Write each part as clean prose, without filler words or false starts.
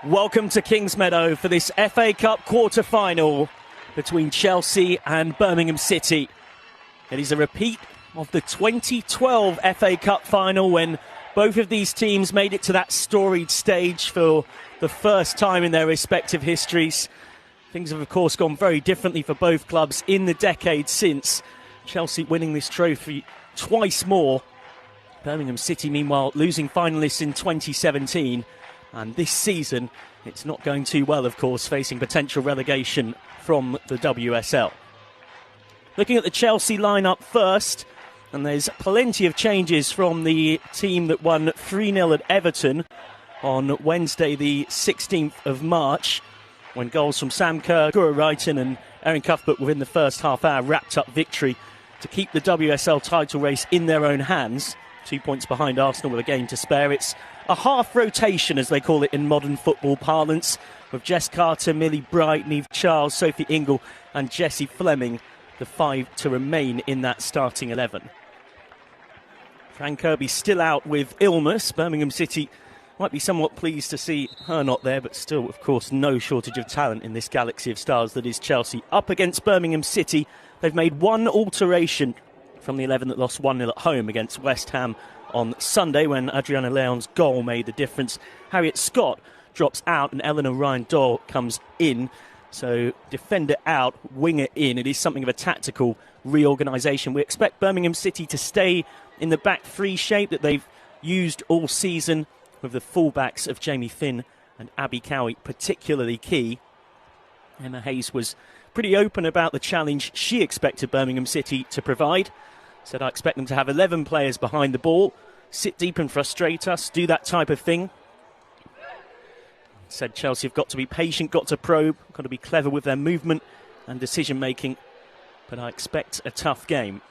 Welcome to Kingsmeadow for this FA Cup quarter-final between Chelsea and Birmingham City. It is a repeat of the 2012 FA Cup final when both of these teams made it to that storied stage for the first time in their respective histories. Things have, of course, gone very differently for both clubs in the decades since. Chelsea winning this trophy twice more. Birmingham City, meanwhile, losing finalists in 2017. And this season, it's not going too well, of course, facing potential relegation from the WSL. Looking at the Chelsea lineup first, and there's plenty of changes from the team that won 3-0 at Everton on Wednesday, the 16th of March, when goals from Sam Kerr, Gura Wrighton and Erin Cuthbert within the first half hour wrapped up victory to keep the WSL title race in their own hands. 2 points behind Arsenal with a game to spare. It's a half rotation, as they call it in modern football parlance, with Jess Carter, Millie Bright, Niamh Charles, Sophie Ingle and Jessie Fleming, the five to remain in that starting 11. Fran Kirby still out with illness. Birmingham City might be somewhat pleased to see her not there, but still, of course, no shortage of talent in this galaxy of stars that is Chelsea. Up against Birmingham City, they've made one alteration from the 11 that lost 1-0 at home against West Ham on Sunday when Adriana Leon's goal made the difference. Harriet Scott drops out and Eleanor Ryan-Doyle comes in. So defender out, winger in. It is something of a tactical reorganisation. We expect Birmingham City to stay in the back three shape that they've used all season, with the fullbacks of Jamie Finn and Abby Cowie particularly key. Emma Hayes was pretty open about the challenge she expected Birmingham City to provide. Said, I expect them to have 11 players behind the ball, sit deep and frustrate us, do that type of thing. Said Chelsea have got to be patient, got to probe, got to be clever with their movement and decision making, but I expect a tough game.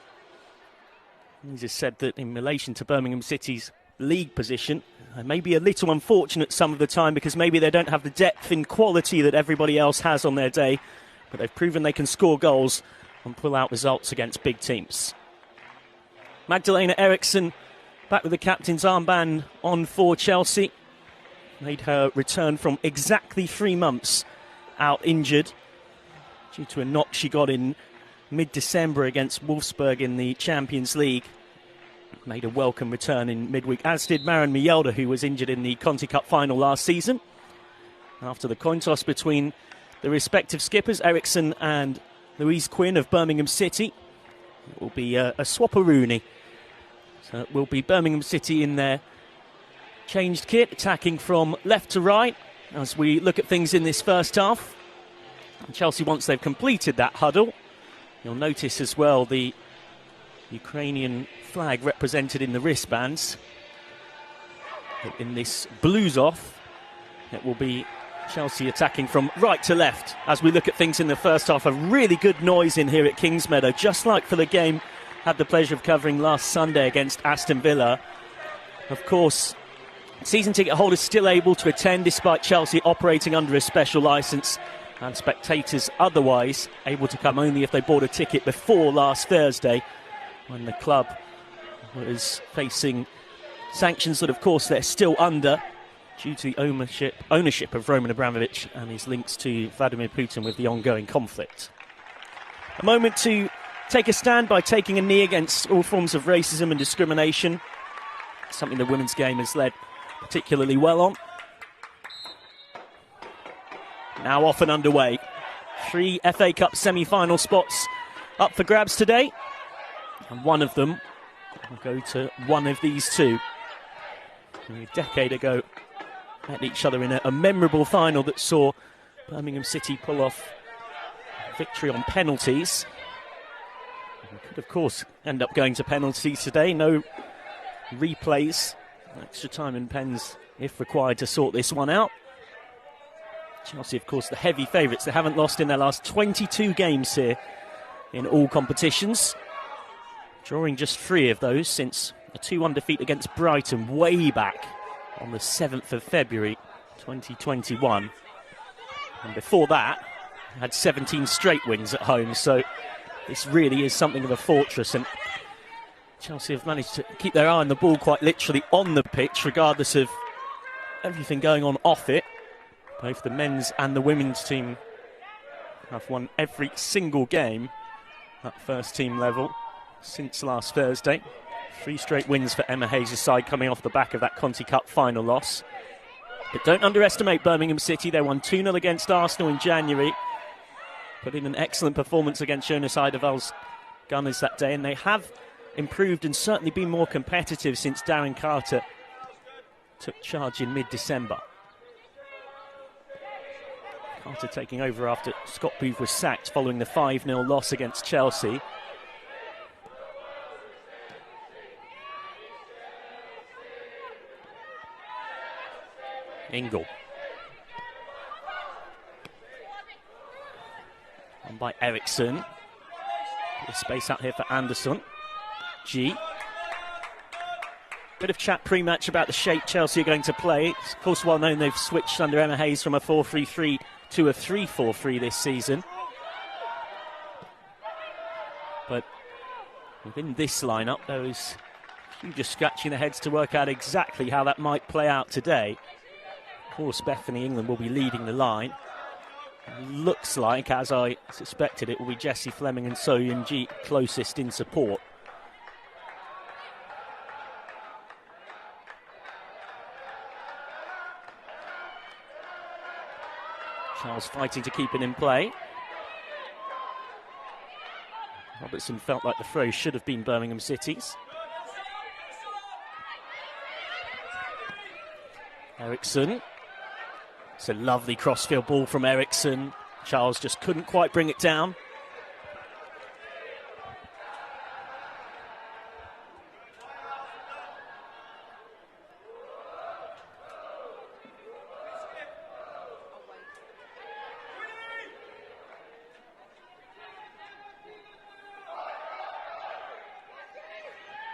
He just said that in relation to Birmingham City's league position, may be a little unfortunate some of the time because maybe they don't have the depth and quality that everybody else has on their day, but they've proven they can score goals and pull out results against big teams. Magdalena Eriksson back with the captain's armband on for Chelsea. Made her return from exactly 3 months out injured due to a knock she got in mid-December against Wolfsburg in the Champions League. Made a welcome return in midweek, as did Maren Mjelde, who was injured in the Conti Cup final last season. After the coin toss between the respective skippers, Eriksson and Louise Quinn of Birmingham City, it will be a swap-a-rooney. So it will be Birmingham City in their changed kit, attacking from left to right as we look at things in this first half. And Chelsea, once they've completed that huddle, you'll notice as well the Ukrainian flag represented in the wristbands. In this blues off, it will be Chelsea attacking from right to left as we look at things in the first half. A really good noise in here at Kingsmeadow, just like for the game had the pleasure of covering last Sunday against Aston Villa. Of course, season ticket holders still able to attend despite Chelsea operating under a special licence, and spectators otherwise able to come only if they bought a ticket before last Thursday, when the club was facing sanctions that, of course, they're still under due to the ownership of Roman Abramovich and his links to Vladimir Putin with the ongoing conflict. A moment to take a stand by taking a knee against all forms of racism and discrimination, something the women's game has led particularly well on. Now off and underway. 3 FA Cup semi-final spots up for grabs today, and one of them will go to one of these two. A decade ago, met each other in a memorable final that saw Birmingham City pull off victory on penalties. We could, of course, end up going to penalties today. No replays. Extra time in pens if required to sort this one out. Chelsea, of course, the heavy favourites. They haven't lost in their last 22 games here in all competitions, drawing just 3 of those since a 2-1 defeat against Brighton way back on the 7th of February 2021. And before that, had 17 straight wins at home, so this really is something of a fortress, and Chelsea have managed to keep their eye on the ball quite literally on the pitch, regardless of everything going on off it. Both the men's and the women's team have won every single game at first team level since last Thursday. 3 straight wins for Emma Hayes' side coming off the back of that Conti Cup final loss. But don't underestimate Birmingham City. They won 2-0 against Arsenal in January. Put in an excellent performance against Jonas Eiderval's Gunners that day, and they have improved and certainly been more competitive since Darren Carter took charge in mid-December. Carter taking over after Scott Booth was sacked following the 5-0 loss against Chelsea. Ingle. On by Eriksson. Bit of space out here for Anderson. G. Bit of chat pre-match about the shape Chelsea are going to play. It's of course well known they've switched under Emma Hayes from a 4-3-3 to a 3-4-3 this season. But within this lineup, there was just scratching their heads to work out exactly how that might play out today. Of course, Bethany England will be leading the line. It looks like, as I suspected, it will be Jessie Fleming and So Yun-ji closest in support. Charles fighting to keep it in play. Robertson felt like the throw should have been Birmingham City's. Eriksson. It's a lovely crossfield ball from Eriksson. Charles just couldn't quite bring it down.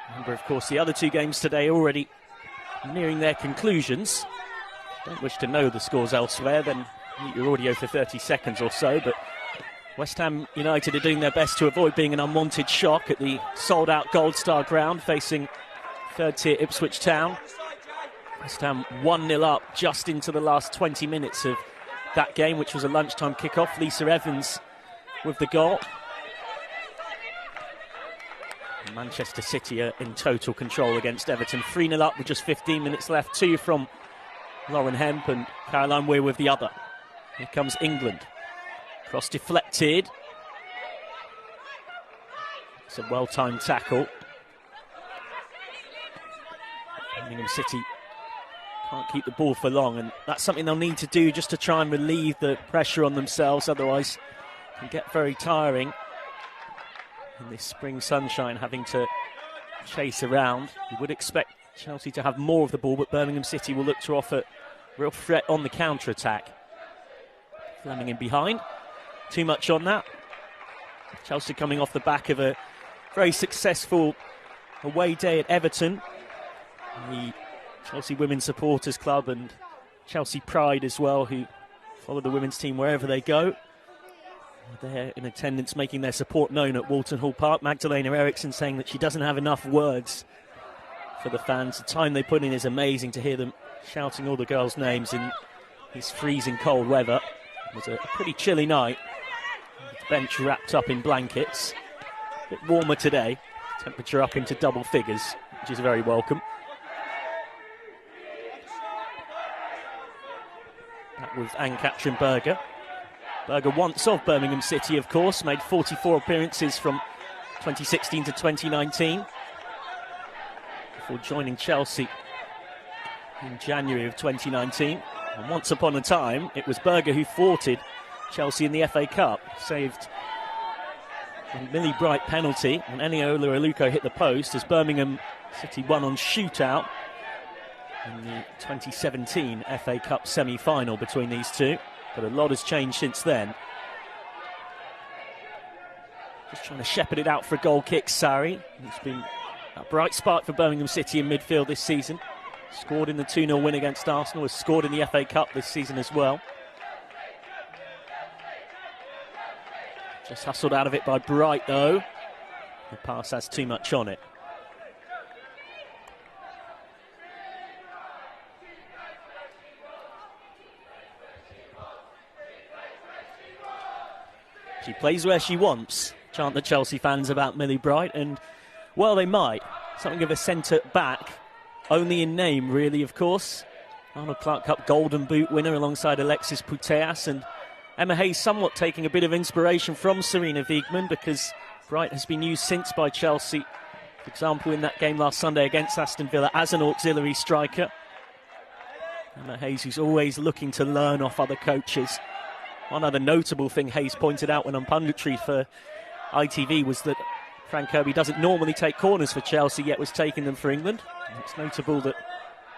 Remember, of course, the other 2 games today already nearing their conclusions. Don't wish to know the scores elsewhere, then mute your audio for 30 seconds or so. But West Ham United are doing their best to avoid being an unwanted shock at the sold-out Gold Star ground, facing third-tier Ipswich Town. West Ham 1-0 up just into the last 20 minutes of that game, which was a lunchtime kickoff. Lisa Evans with the goal. Manchester City are in total control against Everton. 3-0 up with just 15 minutes left. 2 from Lauren Hemp and Caroline Weir with the other. Here comes England. Cross deflected. It's a well-timed tackle. Birmingham City can't keep the ball for long, and that's something they'll need to do just to try and relieve the pressure on themselves. Otherwise, it can get very tiring in this spring sunshine, having to chase around. You would expect Chelsea to have more of the ball, but Birmingham City will look to offer real threat on the counter-attack. Fleming in behind. Too much on that. Chelsea coming off the back of a very successful away day at Everton. The Chelsea Women's Supporters Club and Chelsea Pride as well, who follow the women's team wherever they go. They're in attendance, making their support known at Walton Hall Park. Magdalena Eriksson saying that she doesn't have enough words for the fans. The time they put in is amazing, to hear them shouting all the girls' names in this freezing cold weather. It was a pretty chilly night. The bench wrapped up in blankets. A bit warmer today. Temperature up into double figures, which is very welcome. That was Ann-Katrin Berger. Berger, once of Birmingham City, of course, made 44 appearances from 2016 to 2019 before joining Chelsea in January of 2019. And once upon a time, it was Berger who thwarted Chelsea in the FA Cup, saved a Millie Bright penalty, and Eniola Aluko hit the post as Birmingham City won on shootout in the 2017 FA Cup semi-final between these two. But a lot has changed since then. Just trying to shepherd it out for a goal kick, Sarri. It's been a bright spark for Birmingham City in midfield this season. Scored in the 2-0 win against Arsenal, has scored in the FA Cup this season as well. Just hustled out of it by Bright, though. The pass has too much on it. She plays where she wants, chant the Chelsea fans about Millie Bright, and, well, they might. Something of a centre-back, only in name, really, of course. Arnold Clark Cup Golden Boot winner alongside Alexis Putellas, and Emma Hayes somewhat taking a bit of inspiration from Serena Wiegmann, because Bright has been used since by Chelsea, for example, in that game last Sunday against Aston Villa as an auxiliary striker. Emma Hayes, who's always looking to learn off other coaches. One other notable thing Hayes pointed out when on punditry for ITV was that Frank Kirby doesn't normally take corners for Chelsea, yet was taking them for England. And it's notable that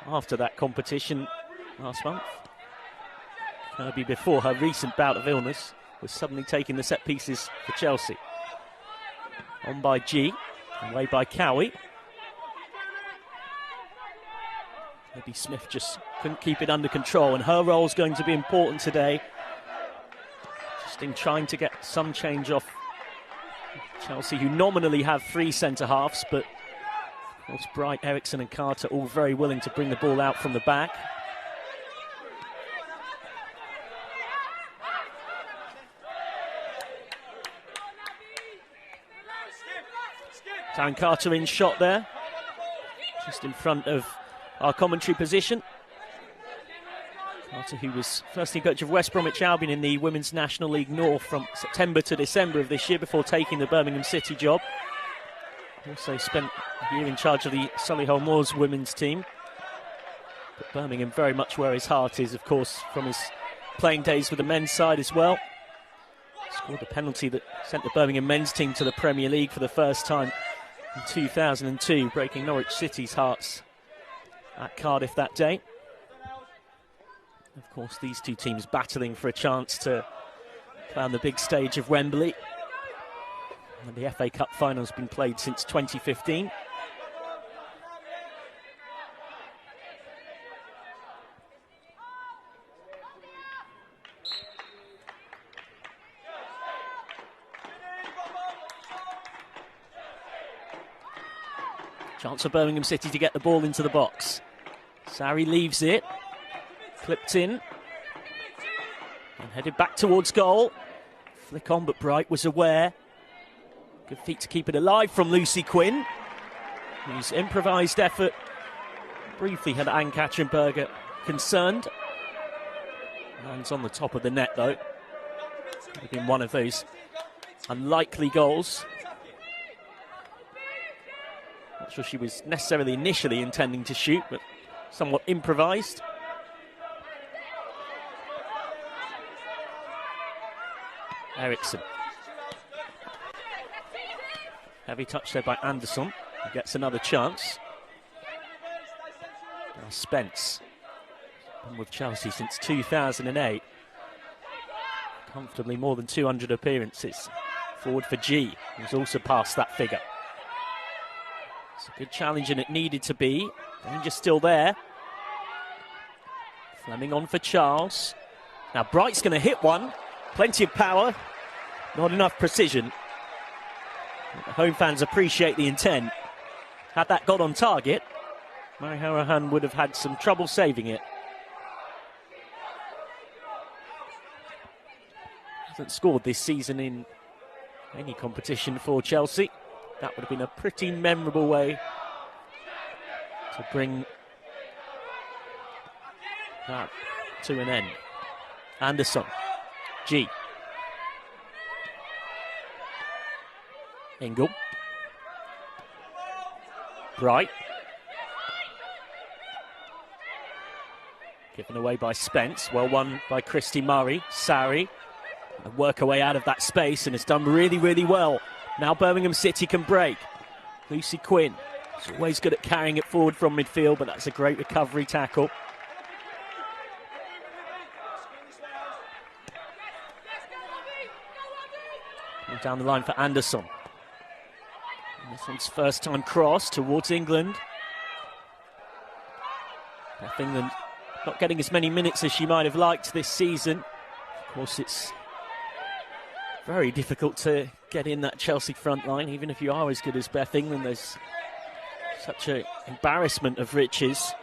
after that competition last month, Kirby, before her recent bout of illness, was suddenly taking the set pieces for Chelsea. On by G, away by Cowie. Maybe Smith just couldn't keep it under control, and her role is going to be important today, just in trying to get some change off Chelsea, who nominally have 3 centre-halves, but of course Bright, Eriksson and Carter all very willing to bring the ball out from the back. Darren Carter in shot there, just in front of our commentary position. Carter, who was first team coach of West Bromwich Albion in the Women's National League North from September to December of this year before taking the Birmingham City job. Also spent a year in charge of the Solihull Moors women's team. But Birmingham very much where his heart is, of course, from his playing days with the men's side as well. Scored a penalty that sent the Birmingham men's team to the Premier League for the first time in 2002, breaking Norwich City's hearts at Cardiff that day. Of course, these two teams battling for a chance to play on the big stage of Wembley. And the FA Cup final has been played since 2015. Chance for Birmingham City to get the ball into the box. Sarri leaves it. Clipped in. And headed back towards goal. Flick on, but Bright was aware. Good feet to keep it alive from Lucy Quinn, whose improvised effort briefly had Anne Katrenberger concerned. Lands on the top of the net, though. Could have been one of those unlikely goals. Not sure she was necessarily initially intending to shoot, but somewhat improvised. Eriksson. Heavy touch there by Anderson, who gets another chance. Now Spence, been with Chelsea since 2008. Comfortably more than 200 appearances. Forward for G, who's also passed that figure. It's a good challenge, and it needed to be. Danger still there. Fleming on for Charles. Now Bright's going to hit one. Plenty of power, not enough precision. The home fans appreciate the intent. Had that got on target, Mary Harahan would have had some trouble saving it. Hasn't scored this season in any competition for Chelsea. That would have been a pretty memorable way to bring that to an end. Anderson. G. Ingle. Bright. Given away by Spence. Well won by Christy Murray. Sarri. And work her way out of that space, and it's done really, really well. Now Birmingham City can break. Lucy Quinn is always good at carrying it forward from midfield, but that's a great recovery tackle. Down the line for Anderson. Anderson's first time cross towards England. Beth England not getting as many minutes as she might have liked this season. Of course, it's very difficult to get in that Chelsea front line, even if you are as good as Beth England. There's such an embarrassment of riches.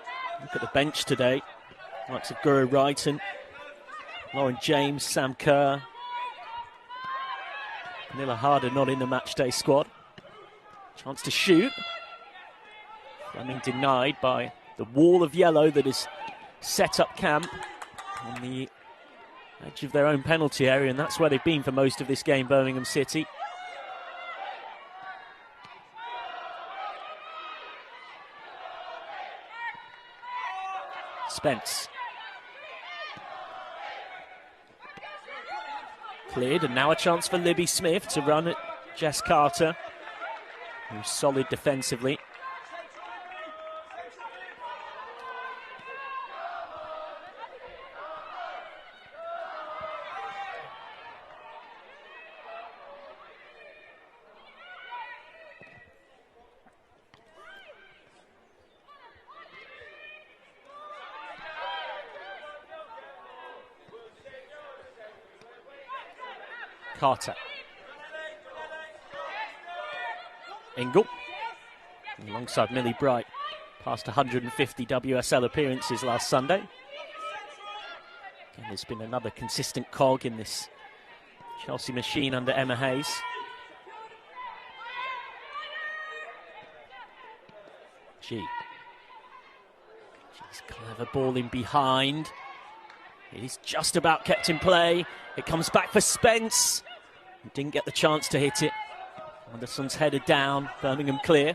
Look at the bench today. Likes of Guru Wrighton, Lauren James, Sam Kerr, Nilla Harder not in the matchday squad. Chance to shoot. Fleming denied by the wall of yellow that is set up camp on the edge of their own penalty area, and that's where they've been for most of this game, Birmingham City. Spence. Cleared, and now a chance for Libby Smith to run at Jess Carter, who's solid defensively. Carter. Ingle. Alongside Millie Bright. Past 150 WSL appearances last Sunday. And there's been another consistent cog in this Chelsea machine under Emma Hayes. She's clever ball in behind. It is just about kept in play. It comes back for Spence. Didn't get the chance to hit it. Anderson's headed down. Birmingham clear.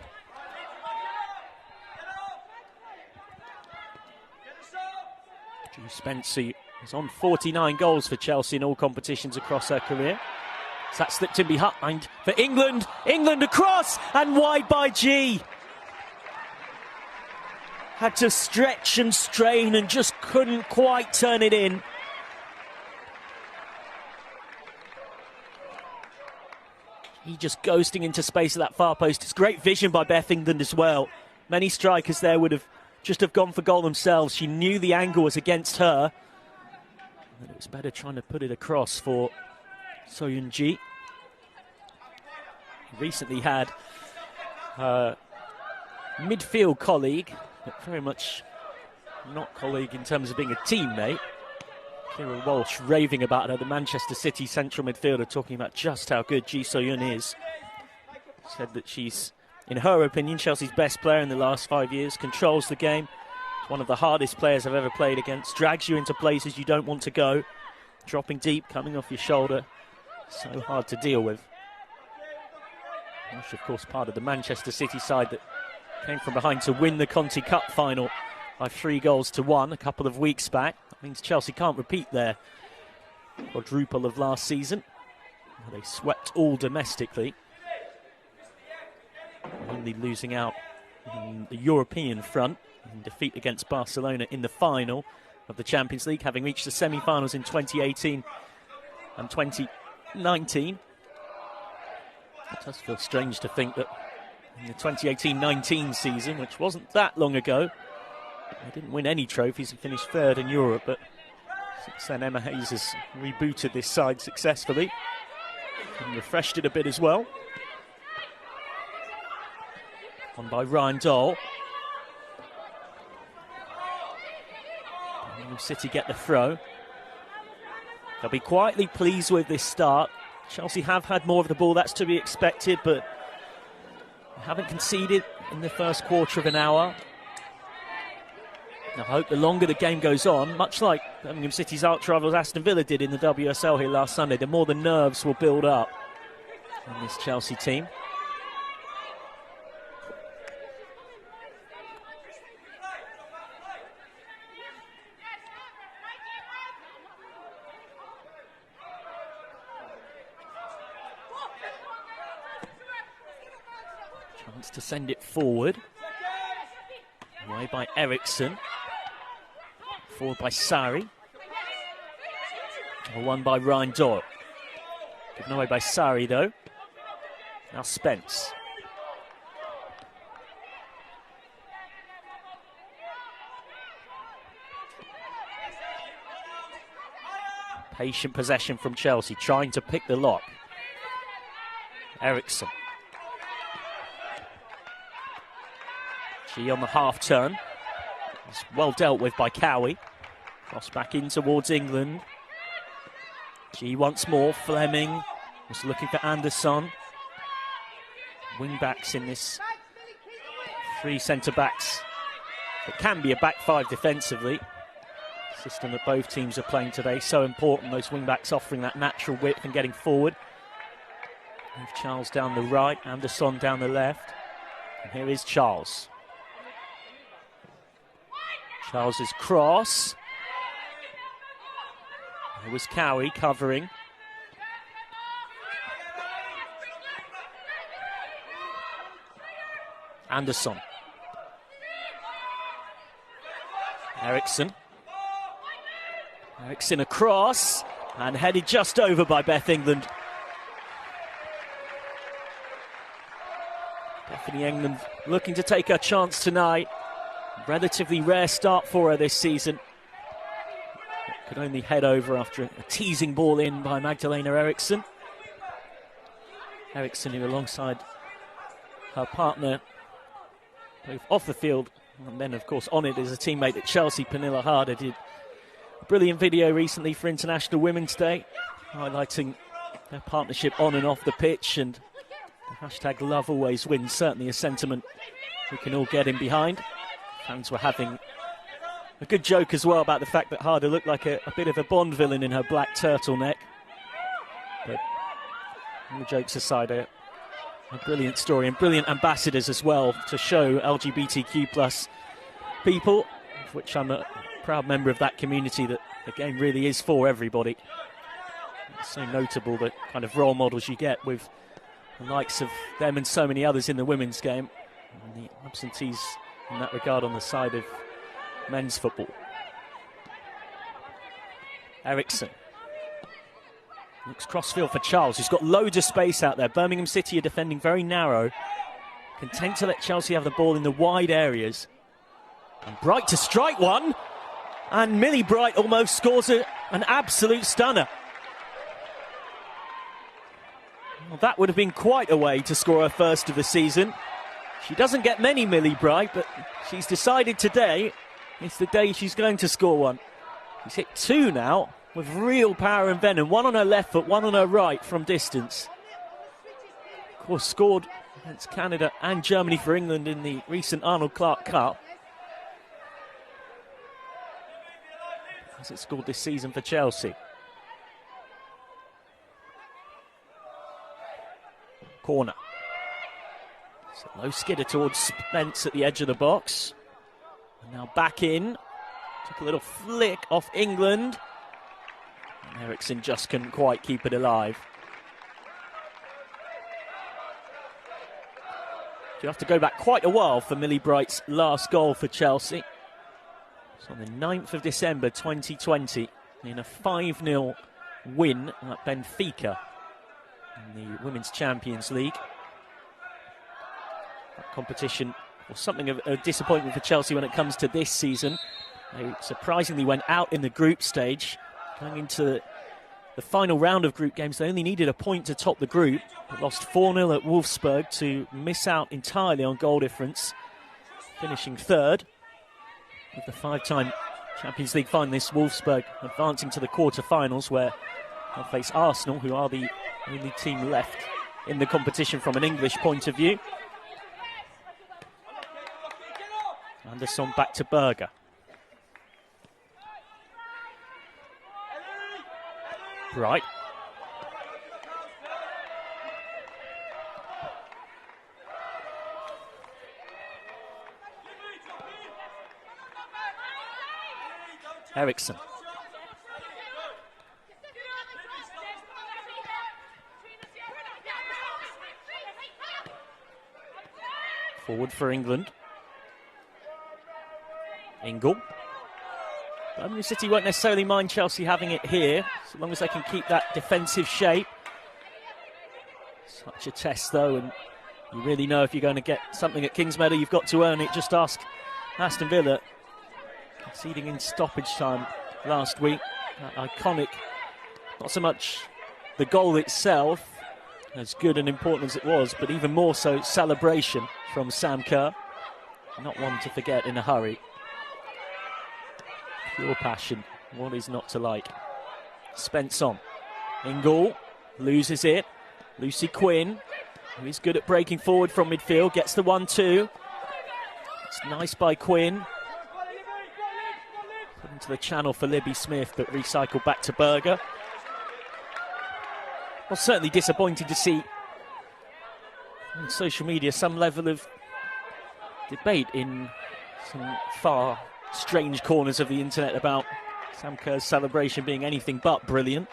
Drew Spence is on 49 goals for Chelsea in all competitions across her career. So that slipped in behind for England. England across and wide by G. Had to stretch and strain and just couldn't quite turn it in. He just ghosting into space at that far post. It's great vision by Beth England as well. Many strikers there would have just gone for goal themselves. She knew the angle was against her. And it was better trying to put it across for Soyun Ji. Recently had her midfield colleague, but very much not colleague in terms of being a teammate, Kira Walsh, raving about her, the Manchester City central midfielder, talking about just how good Ji So-yun is. Said that she's, in her opinion, Chelsea's best player in the last 5 years, controls the game. It's one of the hardest players I've ever played against, drags you into places you don't want to go, dropping deep, coming off your shoulder, so hard to deal with. Walsh, of course, part of the Manchester City side that came from behind to win the Conti Cup final by 3-1 a couple of weeks back. That means Chelsea can't repeat their quadruple of last season. They swept all domestically, only losing out in the European front in defeat against Barcelona in the final of the Champions League, having reached the semi-finals in 2018 and 2019. It does feel strange to think that in the 2018-19 season, which wasn't that long ago, they didn't win any trophies and finished third in Europe, but since then Emma Hayes has rebooted this side successfully and refreshed it a bit as well. On by Ryan Dole. Birmingham City get the throw. They'll be quietly pleased with this start. Chelsea have had more of the ball, that's to be expected, but haven't conceded in the first quarter of an hour. I hope the longer the game goes on, much like Birmingham City's arch-rivals Aston Villa did in the WSL here last Sunday, the more the nerves will build up in this Chelsea team. Chance to send it forward. Away by Eriksson. Forward by Sari. Won by Ryan Doyle. Given away by Sari though. Now Spence. Patient possession from Chelsea, trying to pick the lock. Eriksson. She on the half turn. It's well dealt with by Cowie. Cross back in towards England. G once more. Fleming Was looking for Anderson. Wing backs in this 3 centre backs. It can be a back 5 defensively. System that both teams are playing today. So important, those wing backs offering that natural width and getting forward. Move Charles down the right, Anderson down the left. And here is Charles. Charles's cross. There was Cowie covering. Anderson. Eriksson across and headed just over by Beth England. Bethany England looking to take her chance tonight. Relatively rare start for her this season. Could only head over after a teasing ball in by Magdalena Eriksson. Eriksson, who alongside her partner, both off the field and then, of course, on it as a teammate at Chelsea, Pernilla Harder, did a brilliant video recently for International Women's Day, highlighting their partnership on and off the pitch, and the hashtag love always wins, certainly a sentiment we can all get in behind. Fans were having a good joke as well about the fact that Harder looked like a bit of a Bond villain in her black turtleneck. But all jokes aside, a brilliant story and brilliant ambassadors as well to show LGBTQ plus people, of which I'm a proud member of that community, that the game really is for everybody. It's so notable the kind of role models you get with the likes of them and so many others in the women's game, and the absentees in that regard on the side of men's football. Eriksson looks crossfield for Charles, who's got loads of space out there. Birmingham City are defending very narrow, content to let Chelsea have the ball in the wide areas. And Bright to strike one, and Millie Bright almost scores an absolute stunner. Well, that would have been quite a way to score her first of the season. She doesn't get many, Millie Bright, but she's decided today it's the day she's going to score one. She's hit 2 now with real power and venom. One on her left foot, one on her right from distance. Of course, scored against Canada and Germany for England in the recent Arnold Clark Cup. Has it scored this season for Chelsea? Corner. It's a low skidder towards Spence at the edge of the box. And now back in. Took a little flick off England. And Eriksson just couldn't quite keep it alive. You have to go back quite a while for Millie Bright's last goal for Chelsea. It's on the 9th of December 2020 in a 5-0 win at Benfica in the Women's Champions League. That competition was something of a disappointment for Chelsea when it comes to this season. They surprisingly went out in the group stage. Going into the final round of group games, they only needed a point to top the group, but lost 4-0 at Wolfsburg to miss out entirely on goal difference, finishing 3rd. With the 5-time Champions League finalists, Wolfsburg advancing to the quarter-finals, where they'll face Arsenal, who are the only team left in the competition from an English point of view. Anderson back to Berger. Bright. Eriksson. Forward for England. Ingle. Birmingham City won't necessarily mind Chelsea having it here, so long as they can keep that defensive shape. Such a test, though, and you really know if you're going to get something at Kingsmeadow, you've got to earn it. Just ask Aston Villa, conceding in stoppage time last week. That iconic, not so much the goal itself, as good and important as it was, but even more so celebration from Sam Kerr. Not one to forget in a hurry. Pure passion. What is not to like? Spence on. Ingle loses it. Lucy Quinn, who is good at breaking forward from midfield, gets the 1-2. It's nice by Quinn. Put into the channel for Libby Smith, but recycled back to Berger. Well, certainly disappointing to see on social media some level of debate in some far strange corners of the internet about Sam Kerr's celebration being anything but brilliant.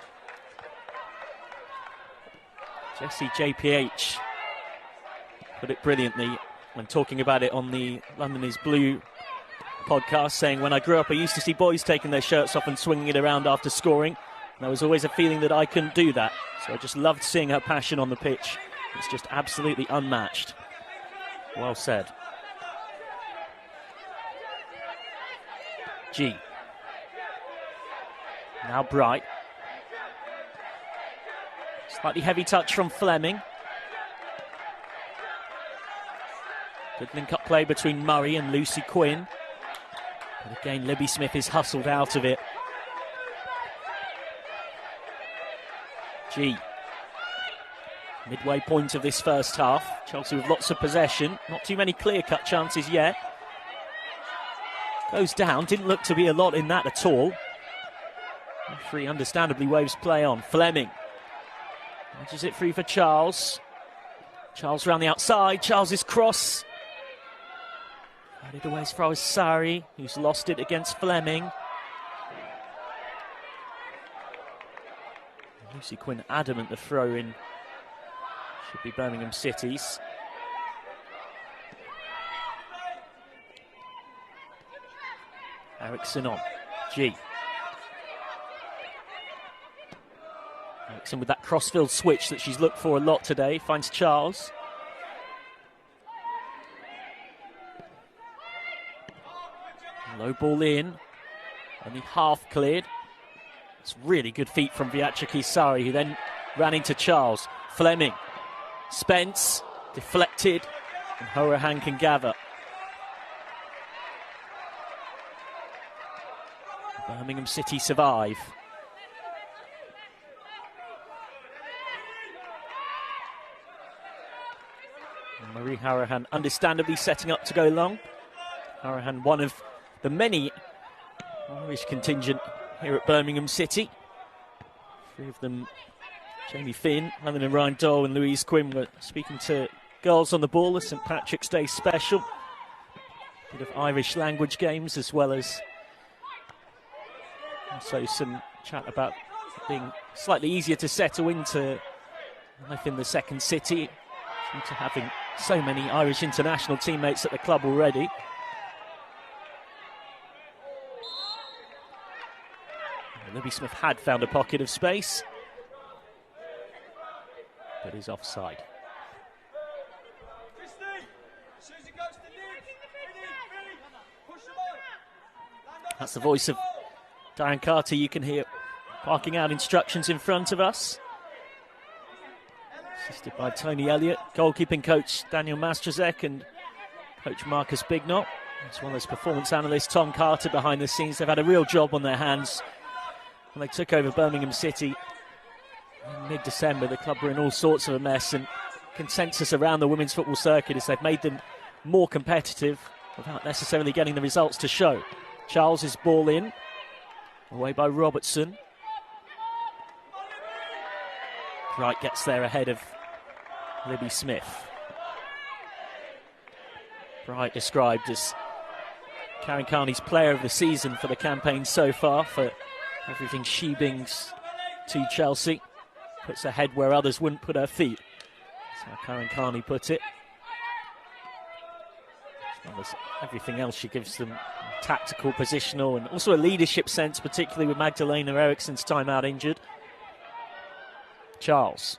Jessie JPH put it brilliantly when talking about it on the London is Blue podcast, saying, "When I grew up, I used to see boys taking their shirts off and swinging it around after scoring. And there was always a feeling that I couldn't do that. So I just loved seeing her passion on the pitch. It's just absolutely unmatched." Well said. G. Now Bright. Slightly heavy touch from Fleming. Good link-up play between Murray and Lucy Quinn. But again, Libby Smith is hustled out of it. G. Midway point of this first half. Chelsea with lots of possession. Not too many clear-cut chances yet. Goes down. Didn't look to be a lot in that at all. Referee understandably waves play on. Fleming. Edges it free for Charles. Charles round the outside. Charles's cross. Headed away as far as Sari, who's lost it against Fleming. Lucy Quinn adamant the throw-in should be Birmingham City's. Eriksson on. G. Eriksson with that crossfield switch that she's looked for a lot today. Finds Charles. Low ball in. Only half cleared. It's really good feet from Viachaki Sari, who then ran into Charles. Fleming. Spence. Deflected. And Horahan can gather. Birmingham City survive. Marie Horahan understandably setting up to go long. Horahan, one of the many Irish contingent here at Birmingham City. Three of them, Jamie Finn, Helen and Ryan Dole and Louise Quinn, were speaking to girls on the ball, a St Patrick's Day special. A bit of Irish language games, as well as also some chat about being slightly easier to settle into life in the second city, due to having so many Irish international teammates at the club already. Libby Smith had found a pocket of space, but is offside. That's the voice of Darren Carter you can hear barking out instructions in front of us. Assisted by Tony Elliott, goalkeeping coach Daniel Mastrozek and coach Marcus Bignot, as well as performance analyst Tom Carter behind the scenes. They've had a real job on their hands. When they took over Birmingham City in mid-December, the club were in all sorts of a mess, and consensus around the women's football circuit is they've made them more competitive without necessarily getting the results to show. Charles' ball in, away by Robertson. Wright gets there ahead of Libby Smith. Wright described as Karen Carney's player of the season for the campaign so far, for everything she brings to Chelsea. Puts her head where others wouldn't put her feet. That's how Karen Carney put it. As well as everything else she gives them, tactical, positional, and also a leadership sense, particularly with Magdalena Eriksson's time out injured. Charles.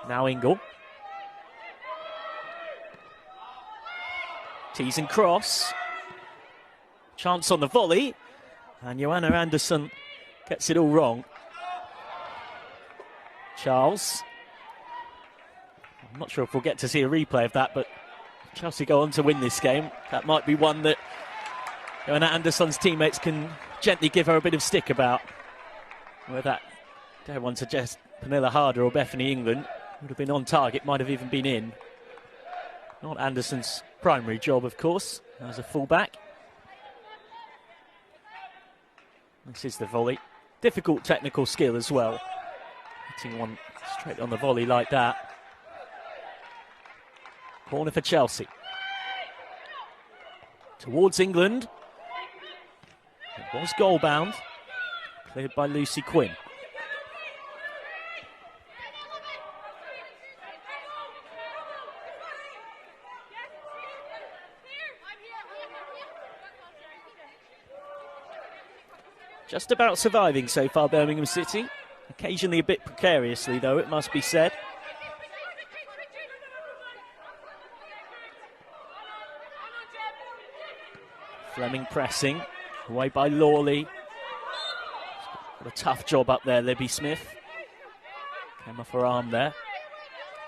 Now Ingle. Tees and cross. Chance on the volley. And Joanna Anderson gets it all wrong. Charles. I'm not sure if we'll get to see a replay of that, but Chelsea go on to win this game. That might be one that Joanna Anderson's teammates can gently give her a bit of stick about. Where that, dare one suggest, Pernilla Harder or Bethany England would have been on target, might have even been in. Not Anderson's primary job, of course, as a fullback. This is the volley. Difficult technical skill as well. Hitting one straight on the volley like that. Corner for Chelsea. Towards England. It was goal bound. Cleared by Lucy Quinn. Just about surviving so far, Birmingham City. Occasionally a bit precariously, though, it must be said. Fleming pressing. Away by Lawley. Got a tough job up there, Libby Smith. Came off her arm there.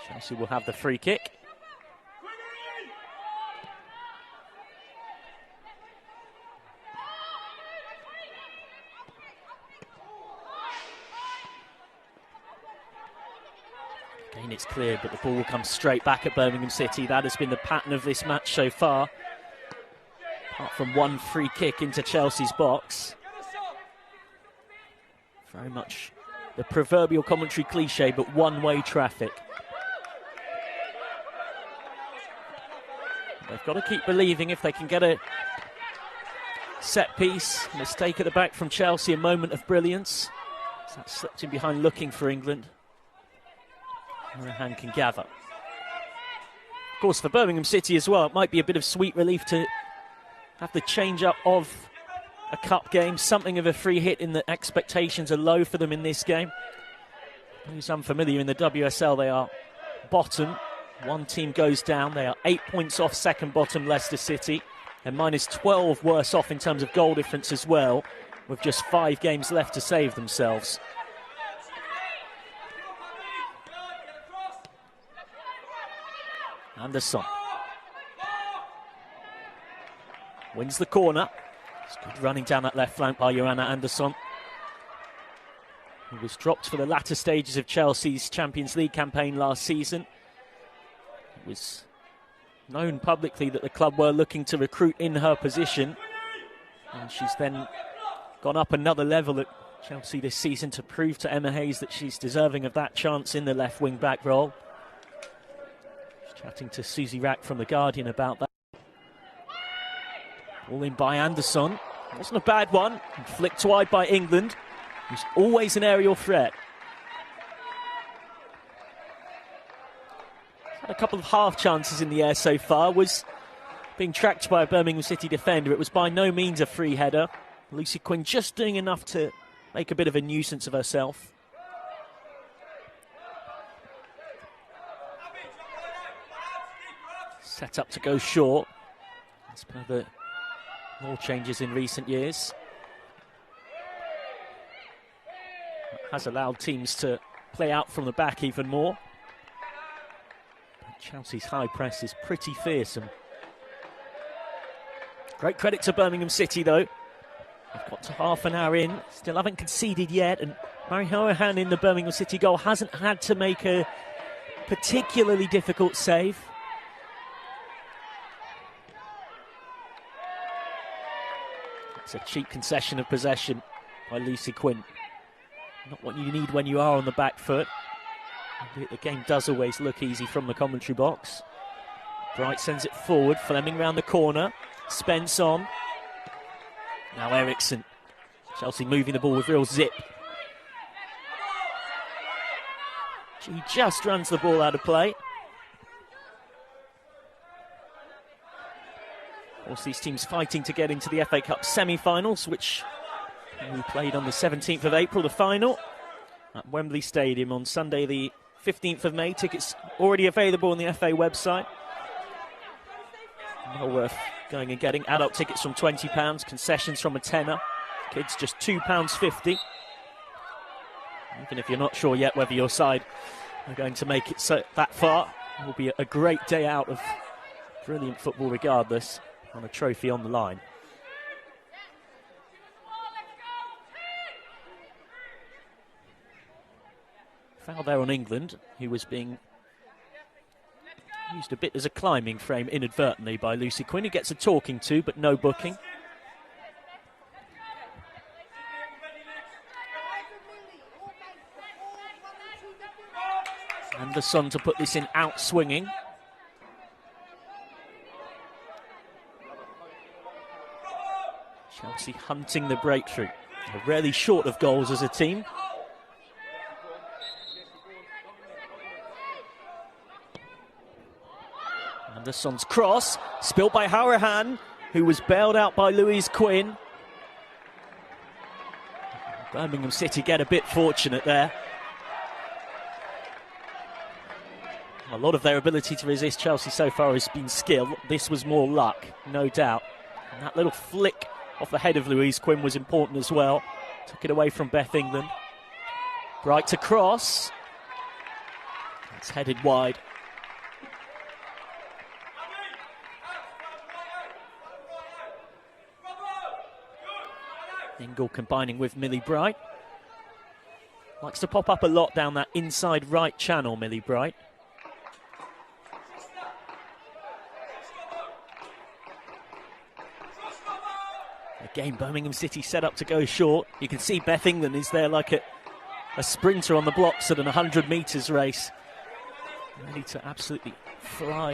Chelsea will have the free kick. Again, it's cleared, but the ball will come straight back at Birmingham City. That has been the pattern of this match so far. Apart from one free kick into Chelsea's box. Very much the proverbial commentary cliche, but one-way traffic. They've got to keep believing if they can get a set piece. Mistake at the back from Chelsea, a moment of brilliance. So that slipped in behind looking for England. Morahan can gather. Of course, for Birmingham City as well, it might be a bit of sweet relief to have the change-up of a cup game, something of a free hit in the expectations are low for them in this game. Who's unfamiliar in the WSL, they are bottom. One team goes down. They are 8 points off second bottom Leicester City. And minus 12 worse off in terms of goal difference as well, with just 5 games left to save themselves. Anderson wins the corner. It's good running down that left flank by Joanna Anderson, who was dropped for the latter stages of Chelsea's Champions League campaign last season. It was known publicly that the club were looking to recruit in her position, and she's then gone up another level at Chelsea this season to prove to Emma Hayes that she's deserving of that chance in the left wing back role. She's chatting to Susie Rack from The Guardian about that. All in by Anderson. Wasn't a bad one. Flicked wide by England, who's always an aerial threat. Had a couple of half chances in the air so far. Was being tracked by a Birmingham City defender. It was by no means a free header. Lucy Quinn just doing enough to make a bit of a nuisance of herself. Set up to go short. That's one of the more changes in recent years. That has allowed teams to play out from the back even more. But Chelsea's high press is pretty fearsome. Great credit to Birmingham City, though. They've got to half an hour in, still haven't conceded yet, and Mary Horahan in the Birmingham City goal hasn't had to make a particularly difficult save. It's a cheap concession of possession by Lucy Quinn. Not what you need when you are on the back foot. The game does always look easy from the commentary box. Bright sends it forward, Fleming round the corner. Spence on. Now Eriksson. Chelsea moving the ball with real zip. She just runs the ball out of play. Of course, these teams fighting to get into the FA Cup semi-finals, which we played on the 17th of April, the final, at Wembley Stadium on Sunday the 15th of May. Tickets already available on the FA website. Well worth going and getting. Adult tickets from £20, concessions from a tenner. Kids just £2.50. Even if you're not sure yet whether your side are going to make it that far, it will be a great day out of brilliant football regardless, on a trophy on the line. Foul there on England, who was being used a bit as a climbing frame inadvertently by Lucy Quinn, who gets a talking to but no booking. Anderson to put this in out swinging. Chelsea hunting the breakthrough. They're rarely short of goals as a team. Anderson's cross, spilled by Hourahan, who was bailed out by Louise Quinn. Birmingham City get a bit fortunate there. A lot of their ability to resist Chelsea so far has been skill. This was more luck, no doubt. And that little flick off the head of Louise Quinn was important as well. Took it away from Beth England. Bright to cross. It's headed wide. Ingle combining with Millie Bright. Likes to pop up a lot down that inside right channel, Millie Bright. Again, Birmingham City set up to go short. You can see Beth England is there like a sprinter on the blocks at an 100 metres race. Ready to absolutely fly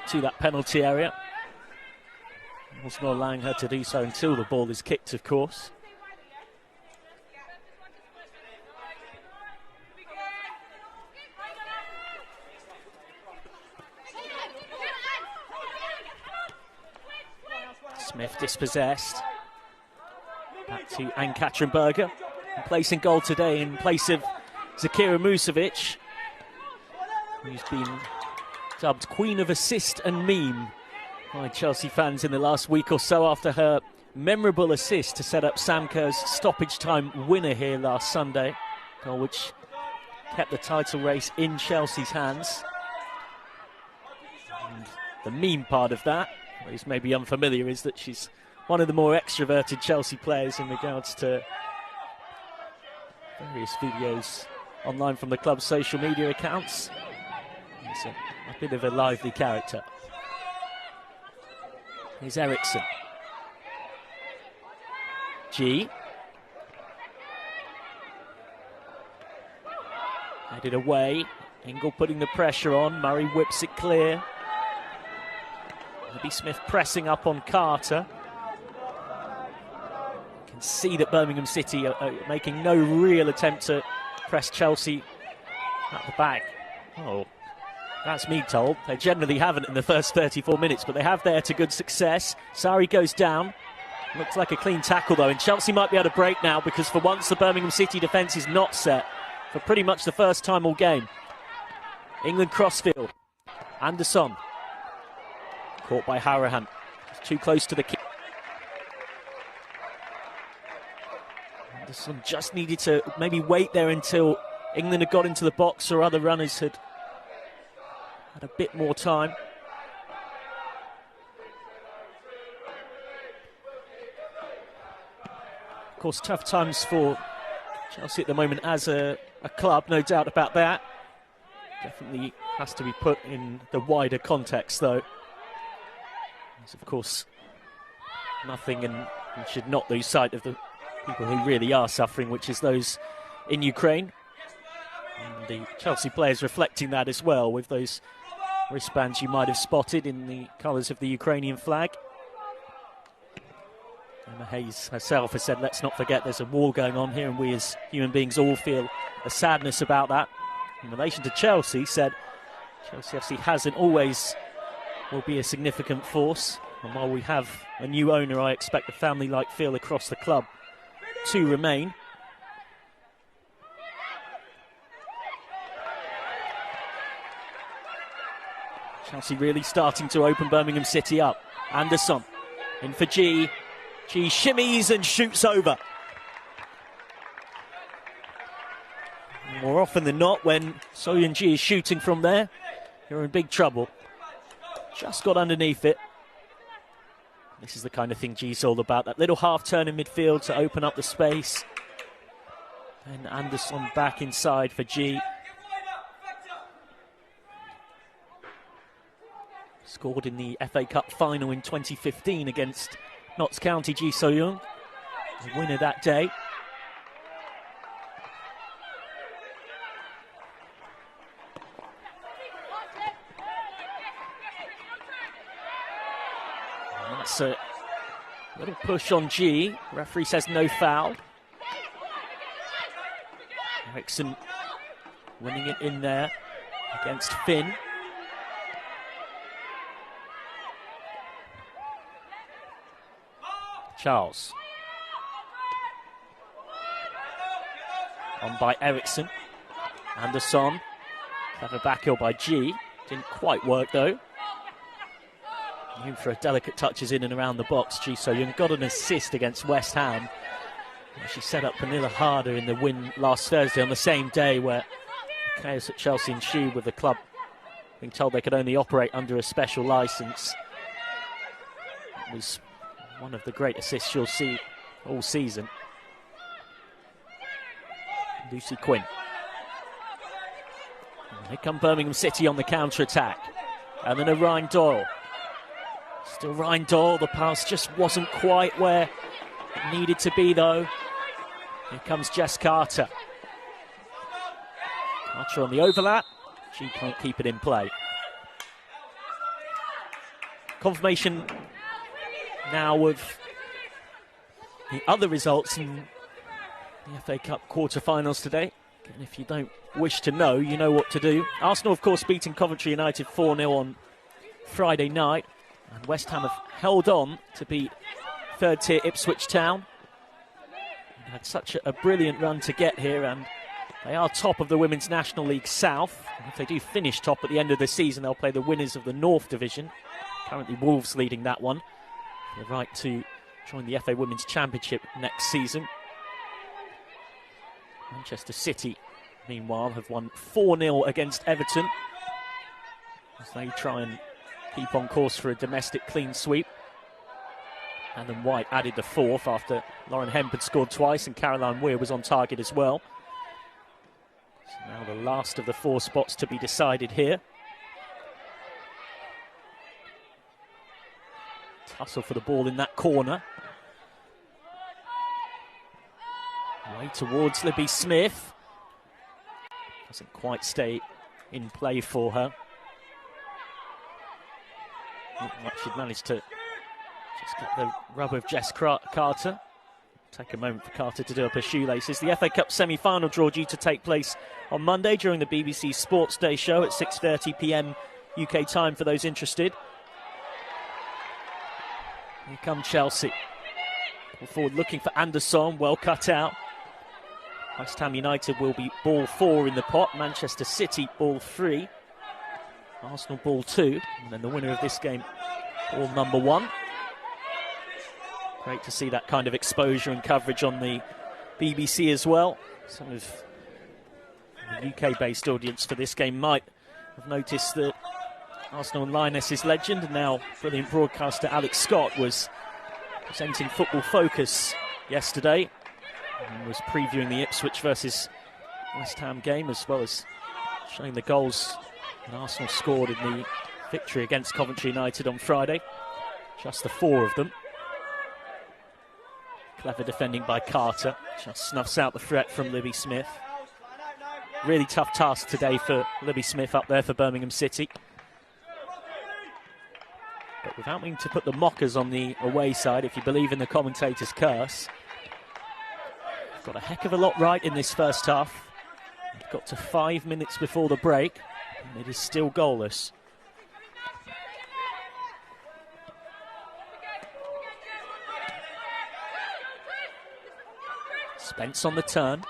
into that penalty area. Also not allowing her to do so until the ball is kicked, of course. Smith dispossessed. Back to Ann-Katrin Berger, placing goal today in place of Zakira Musovic, who's been dubbed Queen of Assist and Meme by Chelsea fans in the last week or so after her memorable assist to set up Sam Kerr's stoppage time winner here last Sunday, goal which kept the title race in Chelsea's hands. And the meme part of that, what is maybe unfamiliar, is that she's one of the more extroverted Chelsea players in regards to various videos online from the club's social media accounts. He's a bit of a lively character. Here's Eriksson. G. Headed away. Ingle putting the pressure on. Murray whips it clear. Abby Smith pressing up on Carter. You can see that Birmingham City are making no real attempt to press Chelsea at the back. Oh, that's me told. They generally haven't in the first 34 minutes, but they have there to good success. Sari goes down. Looks like a clean tackle though, and Chelsea might be able to break now because for once the Birmingham City defence is not set for pretty much the first time all game. England crossfield. Anderson. Caught by Hourahan. Too close to the kick. Anderson just needed to maybe wait there until England had got into the box or other runners had a bit more time. Of course, tough times for Chelsea at the moment as a club, no doubt about that. Definitely has to be put in the wider context, though. There's, of course, nothing, and we should not lose sight of the people who really are suffering, which is those in Ukraine. And the Chelsea players reflecting that as well, with those wristbands you might have spotted in the colours of the Ukrainian flag. Emma Hayes herself has said, let's not forget there's a war going on here, and we as human beings all feel a sadness about that. In relation to Chelsea, said Chelsea FC has and always will be a significant force, and while we have a new owner, I expect a family-like feel across the club to remain. Chelsea really starting to open Birmingham City up. Anderson in for G. G shimmies and shoots over. More often than not, when Soyeon G is shooting from there, you're in big trouble. Just got underneath it. This is the kind of thing G's all about. That little half turn in midfield to open up the space. And Anderson back inside for G. Scored in the FA Cup final in 2015 against Notts County, Ji So-young. The winner that day. And that's a little push on G. Referee says no foul. Eriksson winning it in there against Finn. Charles. On by Eriksson. Anderson. Clever backheel by G. Didn't quite work though. Known for a delicate touches in and around the box. Ji So-young got an assist against West Ham. She set up Pernilla Harder in the win last Thursday on the same day where chaos at Chelsea ensued with the club being told they could only operate under a special licence. It was one of the great assists you'll see all season. Lucy Quinn. And here come Birmingham City on the counter-attack. And then a Ryan Doyle. Still Ryan Doyle, the pass just wasn't quite where it needed to be though. Here comes Jess Carter. Carter on the overlap. She can't keep it in play. Confirmation now of the other results in the FA Cup quarter-finals today. And if you don't wish to know, you know what to do. Arsenal, of course, beating Coventry United 4-0 on Friday night. And West Ham have held on to beat third-tier Ipswich Town. They had such a brilliant run to get here, and they are top of the Women's National League South. And if they do finish top at the end of the season, they'll play the winners of the North Division. Currently Wolves leading that one. The right to join the FA Women's Championship next season. Manchester City, meanwhile, have won 4-0 against Everton as they try and keep on course for a domestic clean sweep. And then White added the fourth after Lauren Hemp had scored twice and Caroline Weir was on target as well. So now the last of the four spots to be decided here. Tussle for the ball in that corner. Way towards Libby Smith. Doesn't quite stay in play for her. Not much she'd managed to just get the rub of Jess Carter. Take a moment for Carter to do up her shoelaces. The FA Cup semi-final draw due to take place on Monday during the BBC Sports Day show at 6:30 p.m. UK time for those interested. Here come Chelsea. Ball forward looking for Anderson, well cut out. West Ham United will be ball 4 in the pot. Manchester City ball 3. Arsenal ball 2. And then the winner of this game, ball number 1. Great to see that kind of exposure and coverage on the BBC as well. Some of the UK-based audience for this game might have noticed that Arsenal and Lionesses legend and now brilliant broadcaster Alex Scott was presenting Football Focus yesterday and was previewing the Ipswich versus West Ham game as well as showing the goals that Arsenal scored in the victory against Coventry United on Friday. Just the 4 of them. Clever defending by Carter. Just snuffs out the threat from Libby Smith. Really tough task today for Libby Smith up there for Birmingham City. But without meaning to put the mockers on the away side, if you believe in the commentator's curse, got a heck of a lot right in this first half. We've got to 5 minutes before the break, and it is still goalless. Spence on the turn.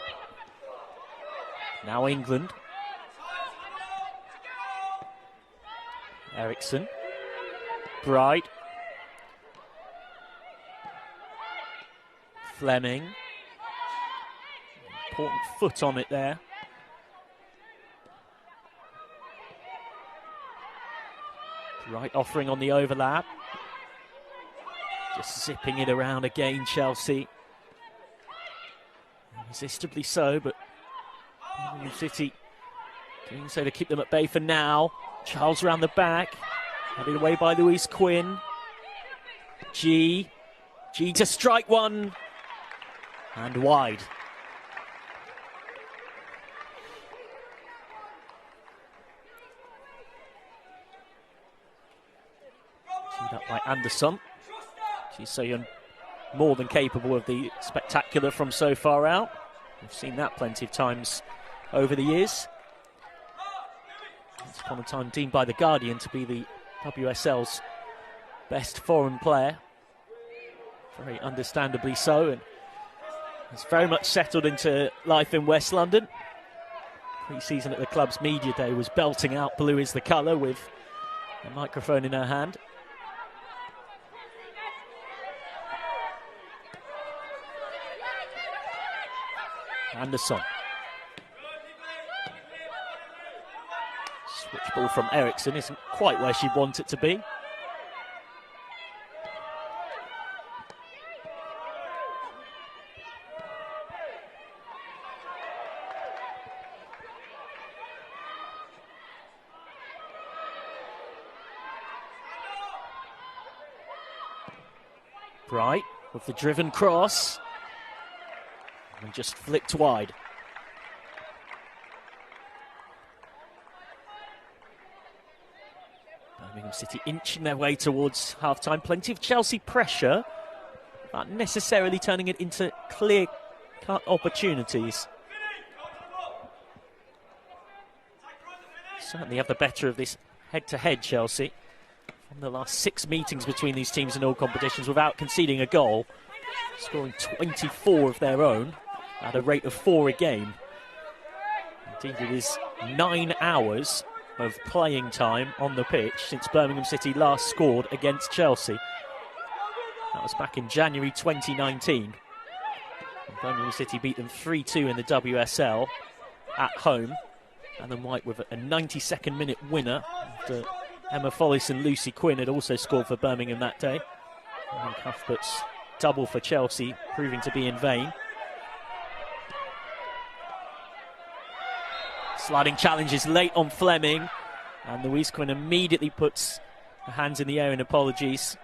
Now England. Eriksson. Bright. Fleming. Important foot on it there. Bright offering on the overlap. Just zipping it around again, Chelsea. Irresistibly so, but Birmingham City doing so to keep them at bay for now. Charles round the back. Headed away by Louise Quinn. G to strike one. And wide. Teed up by Anderson. She's so young, more than capable of the spectacular from so far out. We've seen that plenty of times over the years. Once upon a time deemed by The Guardian to be the WSL's best foreign player. Very understandably so, and has very much settled into life in West London. Pre-season at the club's media day was belting out "Blue is the colour" with a microphone in her hand. Anderson. Switch ball from Eriksson isn't quite where she'd want it to be. Bright with the driven cross. And just flicked wide. Birmingham City inching their way towards half-time. Plenty of Chelsea pressure, not necessarily turning it into clear-cut opportunities. Certainly have the better of this head-to-head, Chelsea. From the last 6 meetings between these teams in all competitions without conceding a goal, scoring 24 of their own at a rate of 4 a game. Indeed, it is 9 hours of playing time on the pitch since Birmingham City last scored against Chelsea. That was back in January 2019. And Birmingham City beat them 3-2 in the WSL at home. And then White with a 92nd minute winner after Emma Follis and Lucy Quinn had also scored for Birmingham that day. And Cuthbert's double for Chelsea proving to be in vain. Sliding challenges late on Fleming, and Louise Quinn immediately puts her hands in the air in apologies.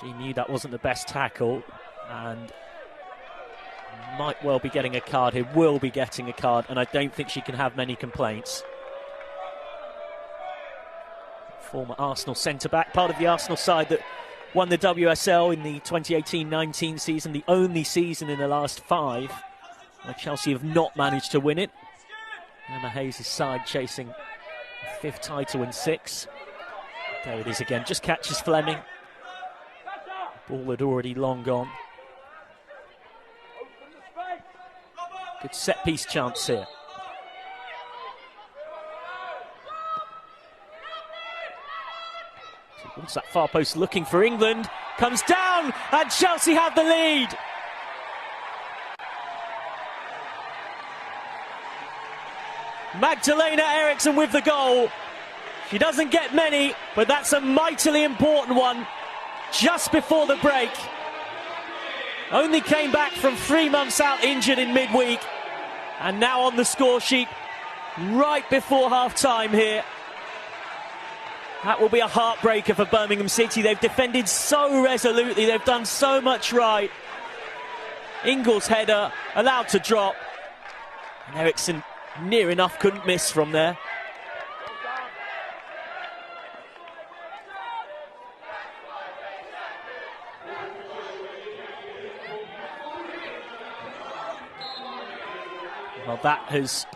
She knew that wasn't the best tackle and might well be getting a card here, will be getting a card, and I don't think she can have many complaints. Former Arsenal centre-back, part of the Arsenal side that won the WSL in the 2018-19 season, the only season in the last 5 where Chelsea have not managed to win it. Emma Hayes' side chasing a 5th title in 6. There it is again, just catches Fleming. Ball had already long gone. Good set-piece chance here. Towards that far post looking for England. Comes down and Chelsea have the lead. Magdalena Eriksson with the goal. She doesn't get many, but that's a mightily important one just before the break. Only came back from 3 months out injured in midweek, and now on the score sheet right before half-time here. That will be a heartbreaker for Birmingham City. They've defended so resolutely, they've done so much right. Ingles' header allowed to drop, and Eriksson near enough couldn't miss from there. Well, that has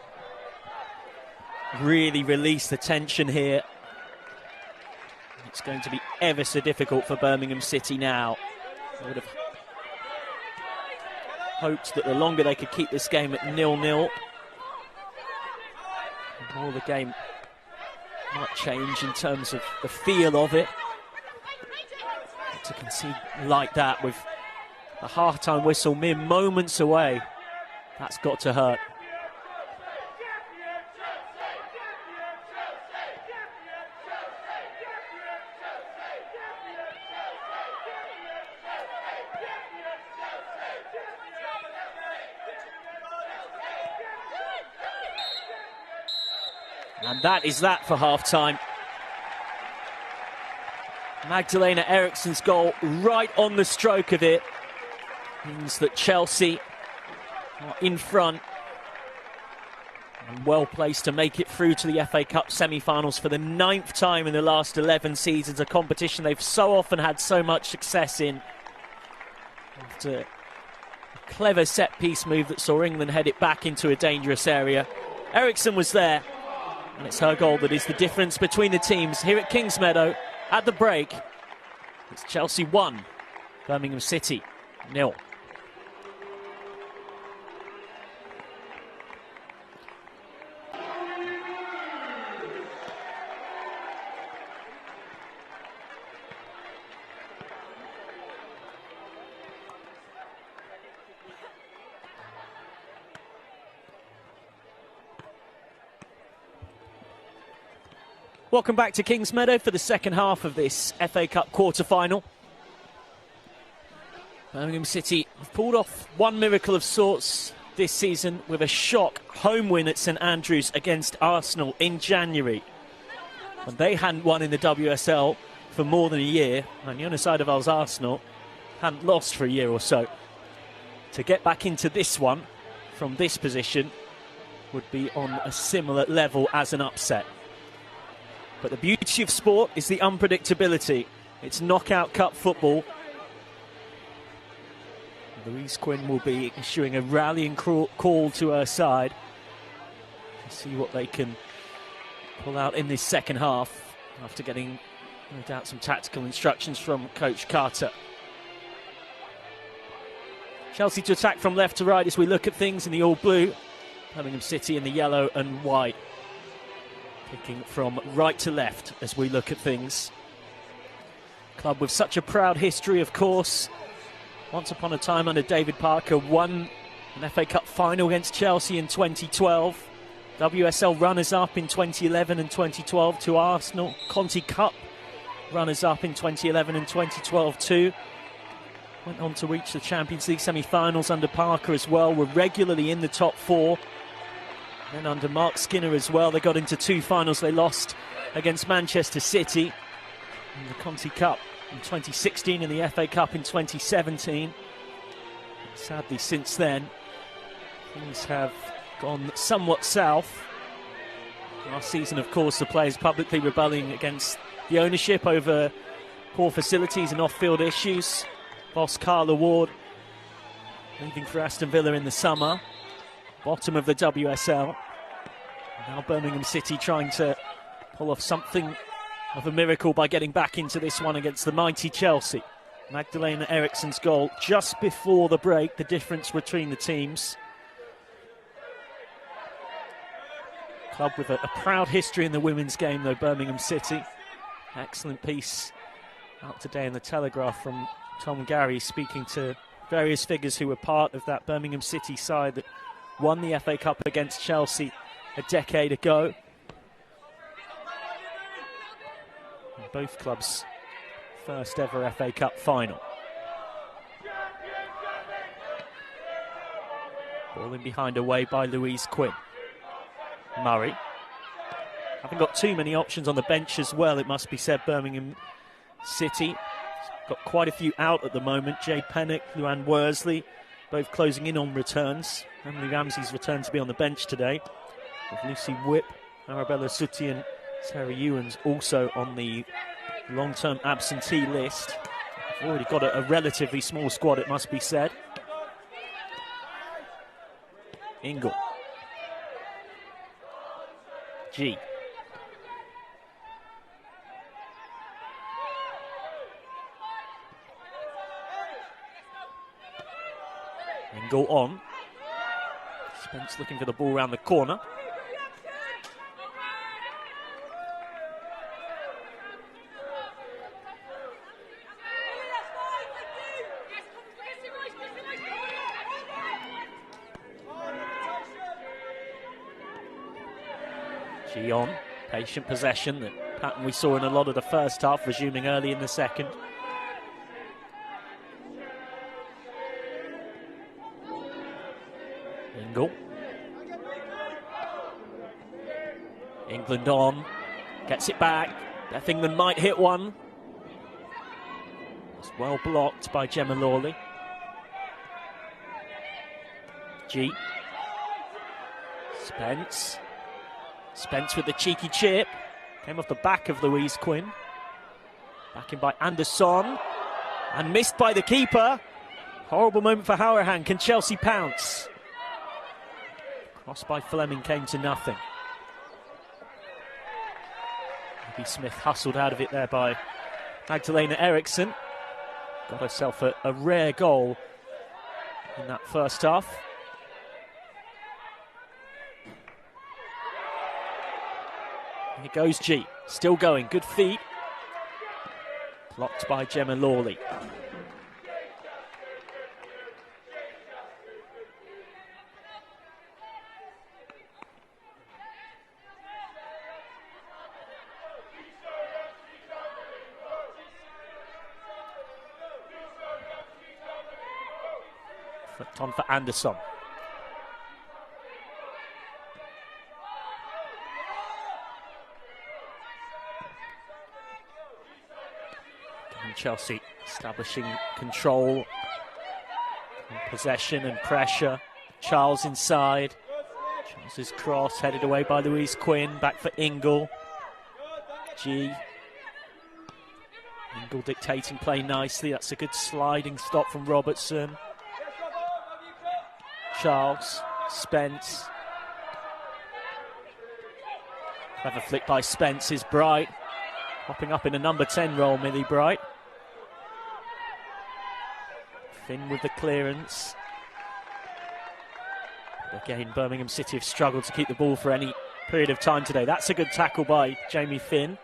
really released the tension here. It's going to be ever so difficult for Birmingham City now. I would have hoped that the longer they could keep this game at 0-0, the more the game might change in terms of the feel of it. But to concede like that with a half-time whistle mere moments away, that's got to hurt. And that is that for half-time. Magdalena Eriksson's goal right on the stroke of it means that Chelsea are in front and well placed to make it through to the FA Cup semi-finals for the 9th time in the last 11 seasons, a competition they've so often had so much success in. After a clever set-piece move that saw England head it back into a dangerous area, Eriksson was there, and it's her goal that is the difference between the teams here at Kingsmeadow. At the break, it's Chelsea 1, Birmingham City 0. Welcome back to Kingsmeadow for the second half of this FA Cup quarter-final. Birmingham City have pulled off one miracle of sorts this season with a shock home win at St Andrews against Arsenal in January. And they hadn't won in the WSL for more than a year, and Jonas Eidevall's Arsenal hadn't lost for a year or so. To get back into this one from this position would be on a similar level as an upset. But the beauty of sport is the unpredictability. It's knockout cup football. Louise Quinn will be issuing a rallying call to her side to see what they can pull out in this second half after getting, no doubt, some tactical instructions from Coach Carter. Chelsea to attack from left to right as we look at things in the all-blue. Birmingham City in the yellow and white. Picking from right to left as we look at things. Club with such a proud history, of course. Once upon a time under David Parker, won an FA Cup final against Chelsea in 2012. WSL runners-up in 2011 and 2012 to Arsenal. Conti Cup runners-up in 2011 and 2012 too. Went on to reach the Champions League semi-finals under Parker as well. Were regularly in the top four. Then under Mark Skinner as well, they got into two finals. They lost against Manchester City in the Conti Cup in 2016 and the FA Cup in 2017. Sadly, since then, things have gone somewhat south. Last season, of course, the players publicly rebelling against the ownership over poor facilities and off-field issues. Boss Carla Ward leaving for Aston Villa in the summer. Bottom of the WSL. Now Birmingham City trying to pull off something of a miracle by getting back into this one against the mighty Chelsea. Magdalena Eriksson's goal just before the break, the difference between the teams. Club with a proud history in the women's game though, Birmingham City. Excellent piece out today in the Telegraph from Tom Gary, speaking to various figures who were part of that Birmingham City side that won the FA Cup against Chelsea a decade ago. And both clubs' first ever FA Cup final. Ball in behind away by Louise Quinn. Murray. Haven't got too many options on the bench as well, it must be said. Birmingham City got quite a few out at the moment. Jay Pennock, Luann Worsley, both closing in on returns. Emily Ramsey's returned to be on the bench today, with Lucy Whip, Arabella Suttie and Sarah Ewens also on the long-term absentee list. They've already got a relatively small squad, it must be said. Ingle. G. Ingle on. Spence looking for the ball around the corner. G on. Patient possession, the pattern we saw in a lot of the first half, resuming early in the second. Ingle. England on. Gets it back. Beth England might hit one. It's well blocked by Gemma Lawley. G. Spence. Spence with the cheeky chip. Came off the back of Louise Quinn. Back in by Anderson. And missed by the keeper. Horrible moment for Hauerhan. Can Chelsea pounce? Cross by Fleming came to nothing. Maybe Smith hustled out of it there by Magdalena Eriksson. Got herself a rare goal in that first half. Here goes G. Still going. Good feet. Blocked by Gemma Lawley. Flipped on for Anderson. Chelsea establishing control, and possession and pressure. Charles inside. Charles's cross headed away by Louise Quinn. Back for Ingle. G. Ingle dictating play nicely. That's a good sliding stop from Robertson. Charles. Spence. Clever flick by Spence is Bright. Popping up in a number 10 role, Millie Bright. Finn with the clearance. Again, Birmingham City have struggled to keep the ball for any period of time today. That's a good tackle by Jamie Finn.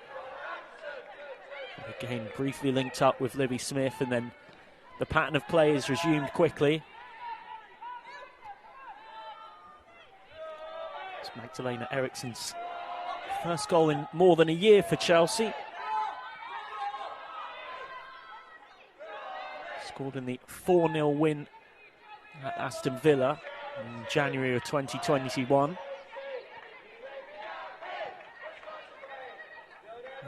Again, briefly linked up with Libby Smith, and then the pattern of play is resumed quickly. It's Magdalena Eriksson's first goal in more than a year for Chelsea. Scored in the 4-0 win at Aston Villa in January of 2021.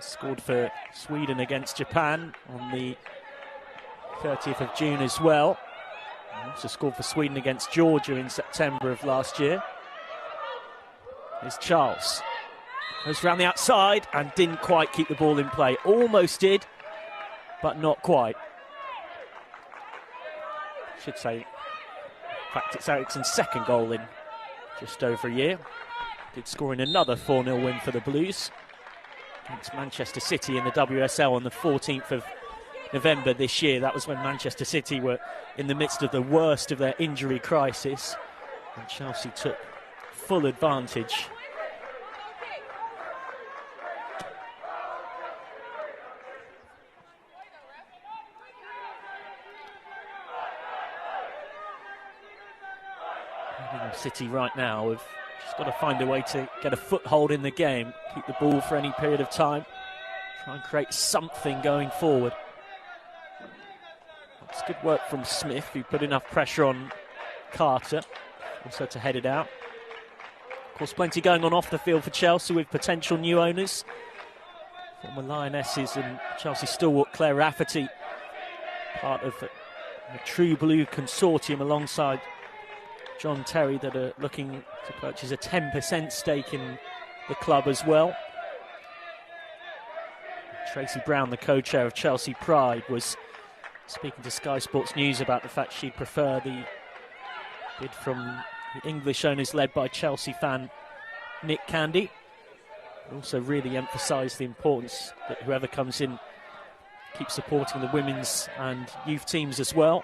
Scored for Sweden against Japan on the 30th of June as well. Also scored for Sweden against Georgia in September of last year. Here's Charles. Goes round the outside and didn't quite keep the ball in play. Almost did, but not quite. Should say, in fact, it's Eriksson's second goal in just over a year. Did score in another 4-0 win for the Blues against Manchester City in the WSL on the 14th of November this year. That was when Manchester City were in the midst of the worst of their injury crisis, and Chelsea took full advantage. City right now have just got to find a way to get a foothold in the game, keep the ball for any period of time, try and create something going forward. It's good work from Smith, who put enough pressure on Carter, also to head it out. Of course, plenty going on off the field for Chelsea with potential new owners. Former Lionesses and Chelsea stalwart Claire Rafferty, part of a True Blue consortium alongside John Terry, that are looking to purchase a 10% stake in the club as well. Tracy Brown, the co-chair of Chelsea Pride, was speaking to Sky Sports News about the fact she'd prefer the bid from the English owners led by Chelsea fan Nick Candy. Also really emphasised the importance that whoever comes in keeps supporting the women's and youth teams as well.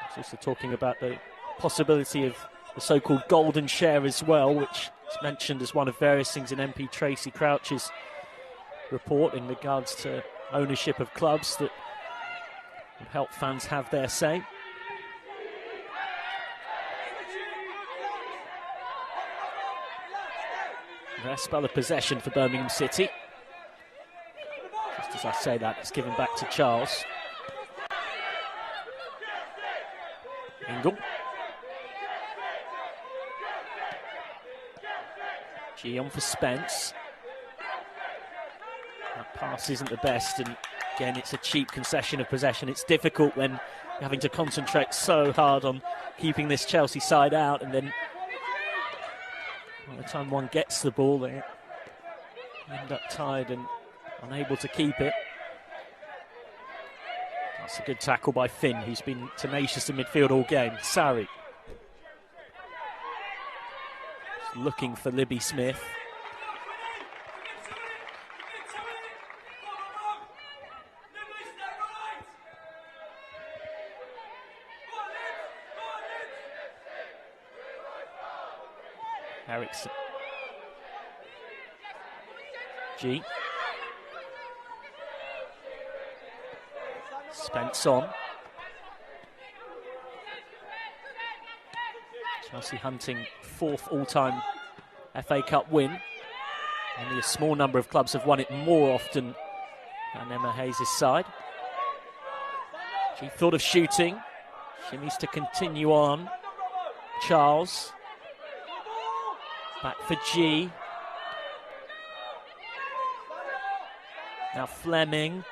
He's also talking about the possibility of the so-called golden share as well, which is mentioned as one of various things in MP Tracy Crouch's report in regards to ownership of clubs that would help fans have their say. Rare spell of possession for Birmingham City. Just as I say that, it's given back to Charles. Ingle. G on for Spence. That pass isn't the best and Again, it's a cheap concession of possession. It's difficult when you're having to concentrate so hard on keeping this Chelsea side out, and then by the time one gets the ball, they end up tired and unable to keep it. That's a good tackle by Finn, who's been tenacious in midfield all game. Sarri. Just looking for Libby Smith. Ericsson. G. Spence on. Chelsea hunting 4th all-time FA Cup win. Only a small number of clubs have won it more often than Emma Hayes' side. She thought of shooting. She needs to continue on. Charles. Back for G. Now Fleming.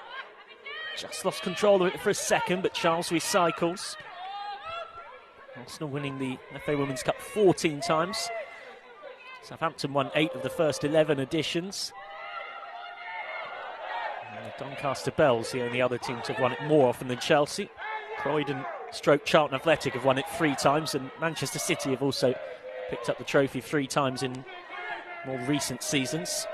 Just lost control of it for a second, but Charles recycles. Arsenal winning the FA Women's Cup 14 times. Southampton won 8 of the first 11 editions. And the Doncaster Bells, the only other team to have won it more often than Chelsea. Croydon / Charlton Athletic have won it 3 times, and Manchester City have also picked up the trophy 3 times in more recent seasons.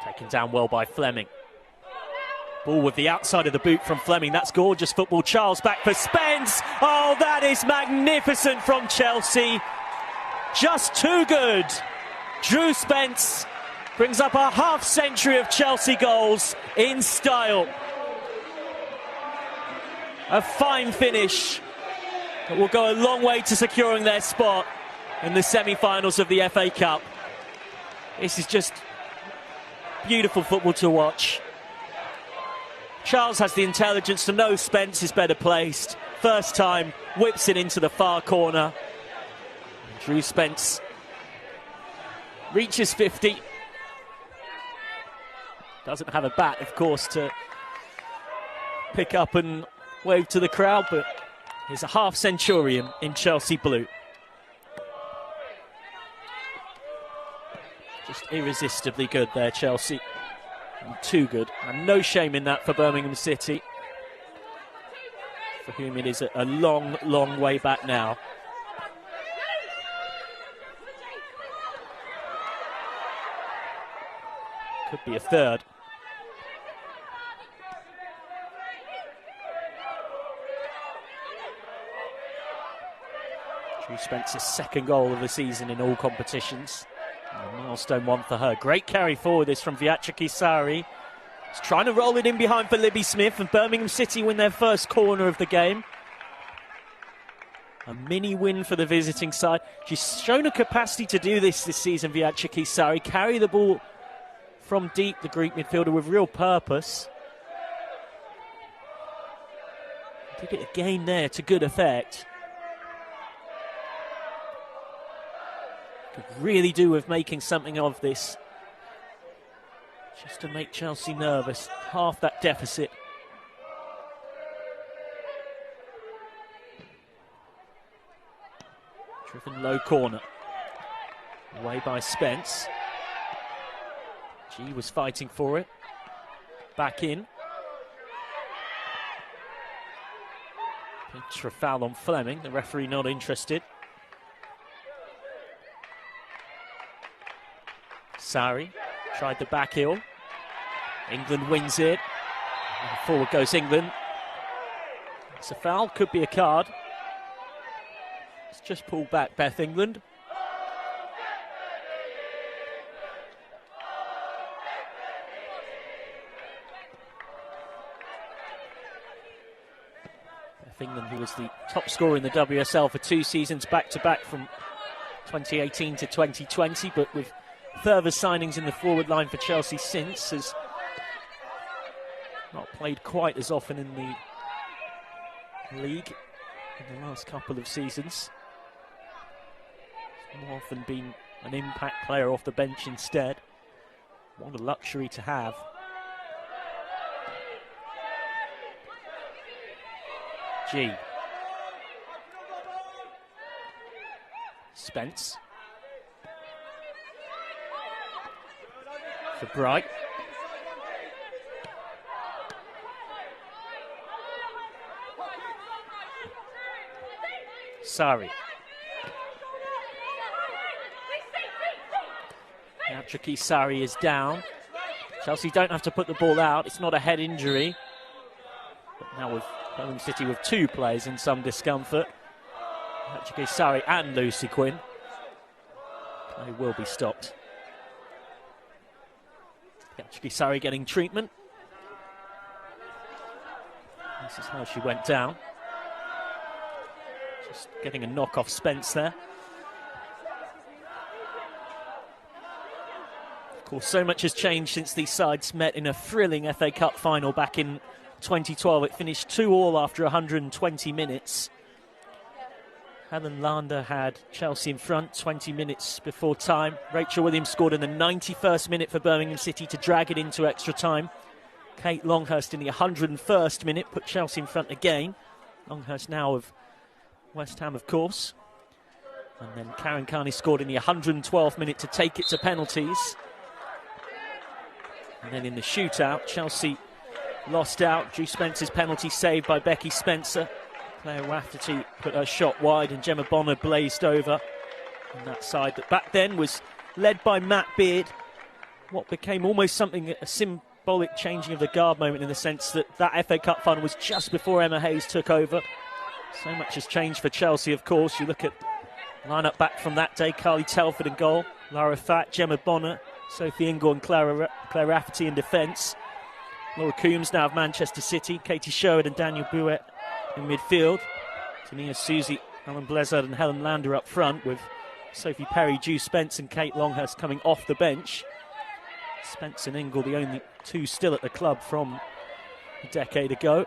Taken down well by Fleming. Ball with the outside of the boot from Fleming. That's gorgeous football. Charles back for Spence. Oh, that is magnificent from Chelsea. Just too good. Drew Spence brings up a half-century of Chelsea goals in style. A fine finish that will go a long way to securing their spot in the semi-finals of the FA Cup. This is just beautiful football to watch. Charles has the intelligence to know Spence is better placed. First time, whips it into the far corner. Drew Spence reaches 50. Doesn't have a bat, of course, to pick up and wave to the crowd, but he's a half-centurion in Chelsea blue. Just irresistibly good there, Chelsea. And too good. And no shame in that for Birmingham City, for whom it is a long, long way back now. Could be a third. Drew Spence's 2nd goal of the season in all competitions. A milestone one for her. Great carry forward this from Viatchiki Sarri. He's trying to roll it in behind for Libby Smith, and Birmingham City win their first corner of the game. A mini win for the visiting side. She's shown a capacity to do this season, Viatchiki Sarri. Carry the ball from deep, the Greek midfielder, with real purpose. Did it again there to good effect. Could really do with making something of this, just to make Chelsea nervous. Half that deficit. Driven low corner. Away by Spence. G was fighting for it. Back in. Pinch for a foul on Fleming. The referee not interested. Sarri tried the back heel. England wins it. And forward goes England. It's a foul, could be a card. It's just pulled back, Beth England. Beth England, who was the top scorer in the WSL for 2 seasons back-to-back from 2018 to 2020, but with further signings in the forward line for Chelsea since, has not played quite as often in the league in the last couple of seasons. He's more often been an impact player off the bench instead. What a luxury to have. G. Spence. For Bright. Sari. Now Tricky Sari is down. Chelsea don't have to put the ball out. It's not a head injury. But now with Birmingham City with two players in some discomfort. Tricky Sari and Lucy Quinn. Play will be stopped. Tricky Sari getting treatment. This is how she went down. Just getting a knock off Spence there. Of course, so much has changed since these sides met in a thrilling FA Cup final back in 2012. It finished 2-2 after 120 minutes. Helen Lander had Chelsea in front 20 minutes before time. Rachel Williams scored in the 91st minute for Birmingham City to drag it into extra time. Kate Longhurst in the 101st minute put Chelsea in front again. Longhurst now of West Ham, of course. And then Karen Carney scored in the 112th minute to take it to penalties. And then in the shootout, Chelsea lost out. Drew Spencer's penalty saved by Becky Spencer. Claire Rafferty put her shot wide and Gemma Bonner blazed over on that side that back then was led by Matt Beard. What became almost something, a symbolic changing of the guard moment in the sense that that FA Cup final was just before Emma Hayes took over. So much has changed for Chelsea, of course. You look at line-up back from that day, Carly Telford in goal, Lara Fatt, Gemma Bonner, Sophie Ingle and Claire Rafferty in defence. Laura Coombs now of Manchester City, Katie Sherwood and Daniel Bouet in midfield. Tania Susie, Alan Blezard and Helen Lander up front with Sophie Perry, Drew Spence and Kate Longhurst coming off the bench. Spence and Ingle, the only two still at the club from a decade ago.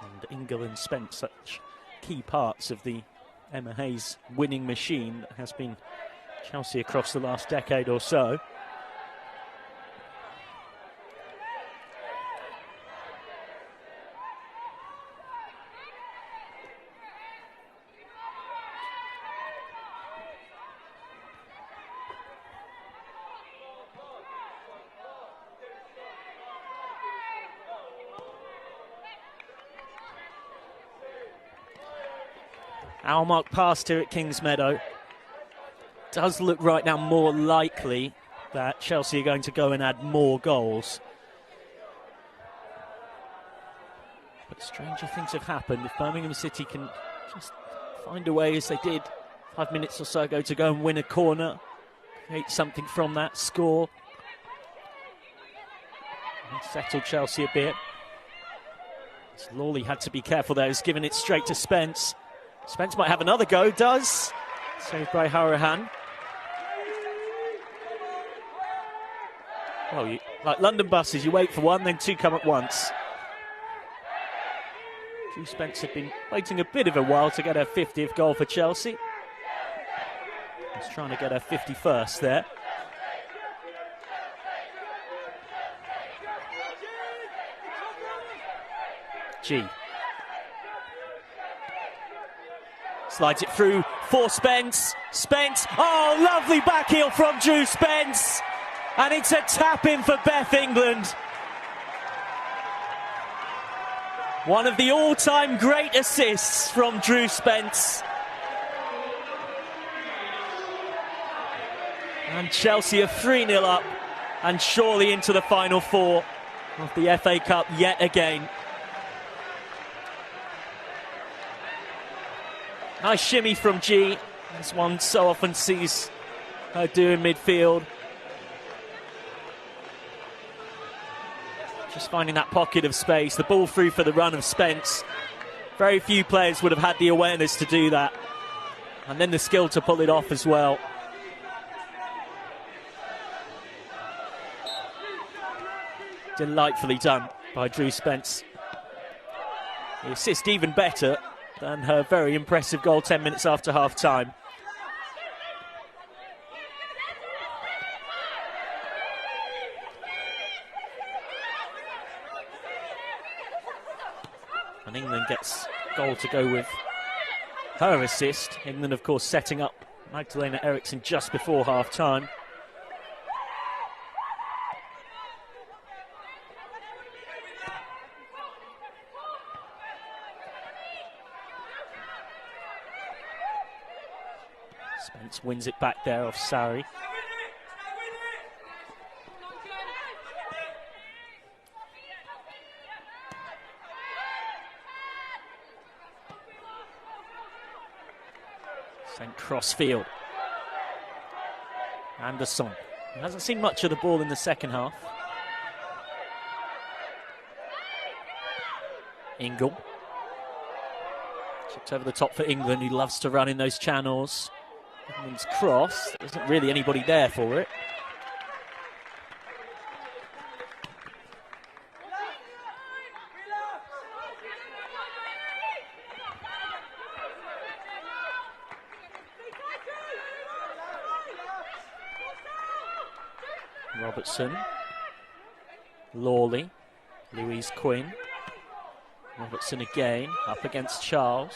And Ingle and Spence, such key parts of the Emma Hayes winning machine that has been Chelsea across the last decade or so. Hour mark past here at Kingsmeadow. Does look right now more likely that Chelsea are going to go and add more goals. But stranger things have happened. If Birmingham City can just find a way, as they did 5 minutes or so ago, to go and win a corner, create something from that, score, and settle Chelsea a bit. Lawley had to be careful there. He's given it straight to Spence. Spence might have another go, does. Saved by Harahan. Well, like London buses, you wait for one, then two come at once. Drew Spence had been waiting a bit of a while to get her 50th goal for Chelsea. He's trying to get her 51st there. G. Slides it through for Spence. Spence, oh, lovely back heel from Drew Spence. And it's a tap-in for Beth England. One of the all-time great assists from Drew Spence. And Chelsea are 3-0 up and surely into the final four of the FA Cup yet again. Nice shimmy from G, as one so often sees her do in midfield. Just finding that pocket of space, the ball through for the run of Spence. Very few players would have had the awareness to do that. And then the skill to pull it off as well. Delightfully done by Drew Spence. The assist even better than her very impressive goal 10 minutes after half-time. And England gets goal to go with her assist. England, of course, setting up Magdalena Eriksson just before half-time. Spence wins it back there off Sarri. Sent cross field. Anderson hasn't seen much of the ball in the second half. Ingle. Chipped over the top for England, who loves to run in those channels. England's cross. There isn't really anybody there for it. Robertson, Lawley, Louise Quinn, Robertson again, up against Charles.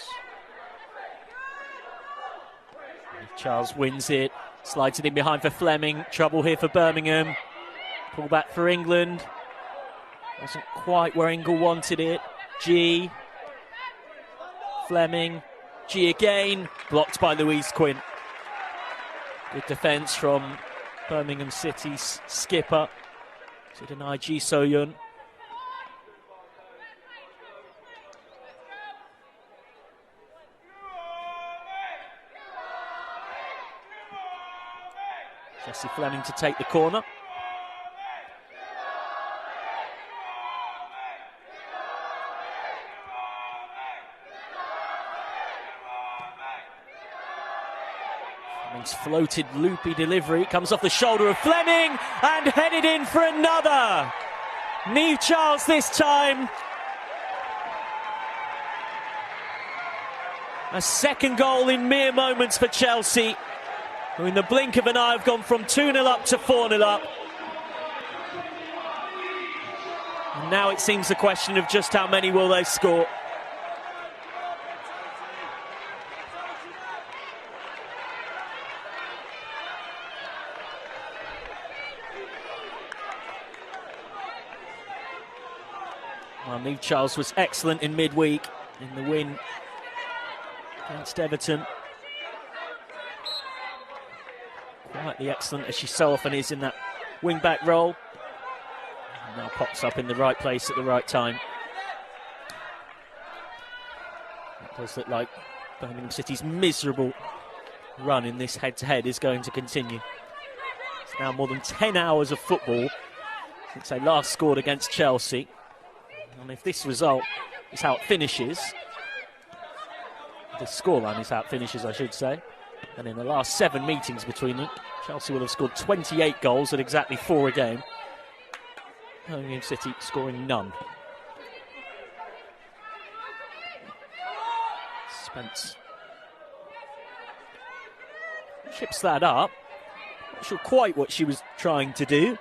Charles wins it, slides it in behind for Fleming, trouble here for Birmingham, pull back for England, wasn't quite where Ingle wanted it. G, Fleming, G again, blocked by Louise Quinn. Good defence from Birmingham City's skipper to deny Ji So-yun. Jessie Fleming to take the corner. Fleming's floated loopy delivery comes off the shoulder of Fleming and headed in for another. Niamh Charles this time. A second goal in mere moments for Chelsea, who in the blink of an eye have gone from 2-0 up to 4-0 up. And now it seems a question of just how many will they score. Well, Niamh Charles was excellent in midweek in the win against Everton. Quietly excellent, as she so often is in that wing-back role. And now pops up in the right place at the right time. It does look like Birmingham City's miserable run in this head-to-head is going to continue. It's now more than 10 hours of football since they last scored against Chelsea. And if this result is how it finishes, the scoreline is how it finishes, I should say, and in the last 7 meetings between them, Chelsea will have scored 28 goals at exactly 4 a game. Birmingham City scoring none. Spence chips that up. Not sure quite what she was trying to do.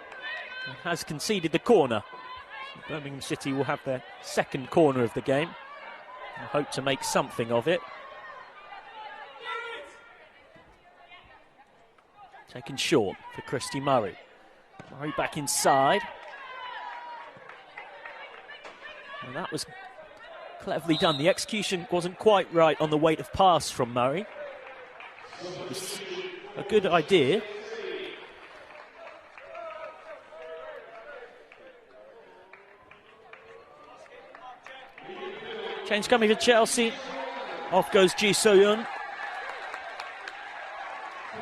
And has conceded the corner. Birmingham City will have their second corner of the game. I hope to make something of it. Taken short for Christy Murray. Murray back inside. And that was cleverly done. The execution wasn't quite right on the weight of pass from Murray. It was a good idea. Change coming for Chelsea. Off goes Ji So-yun.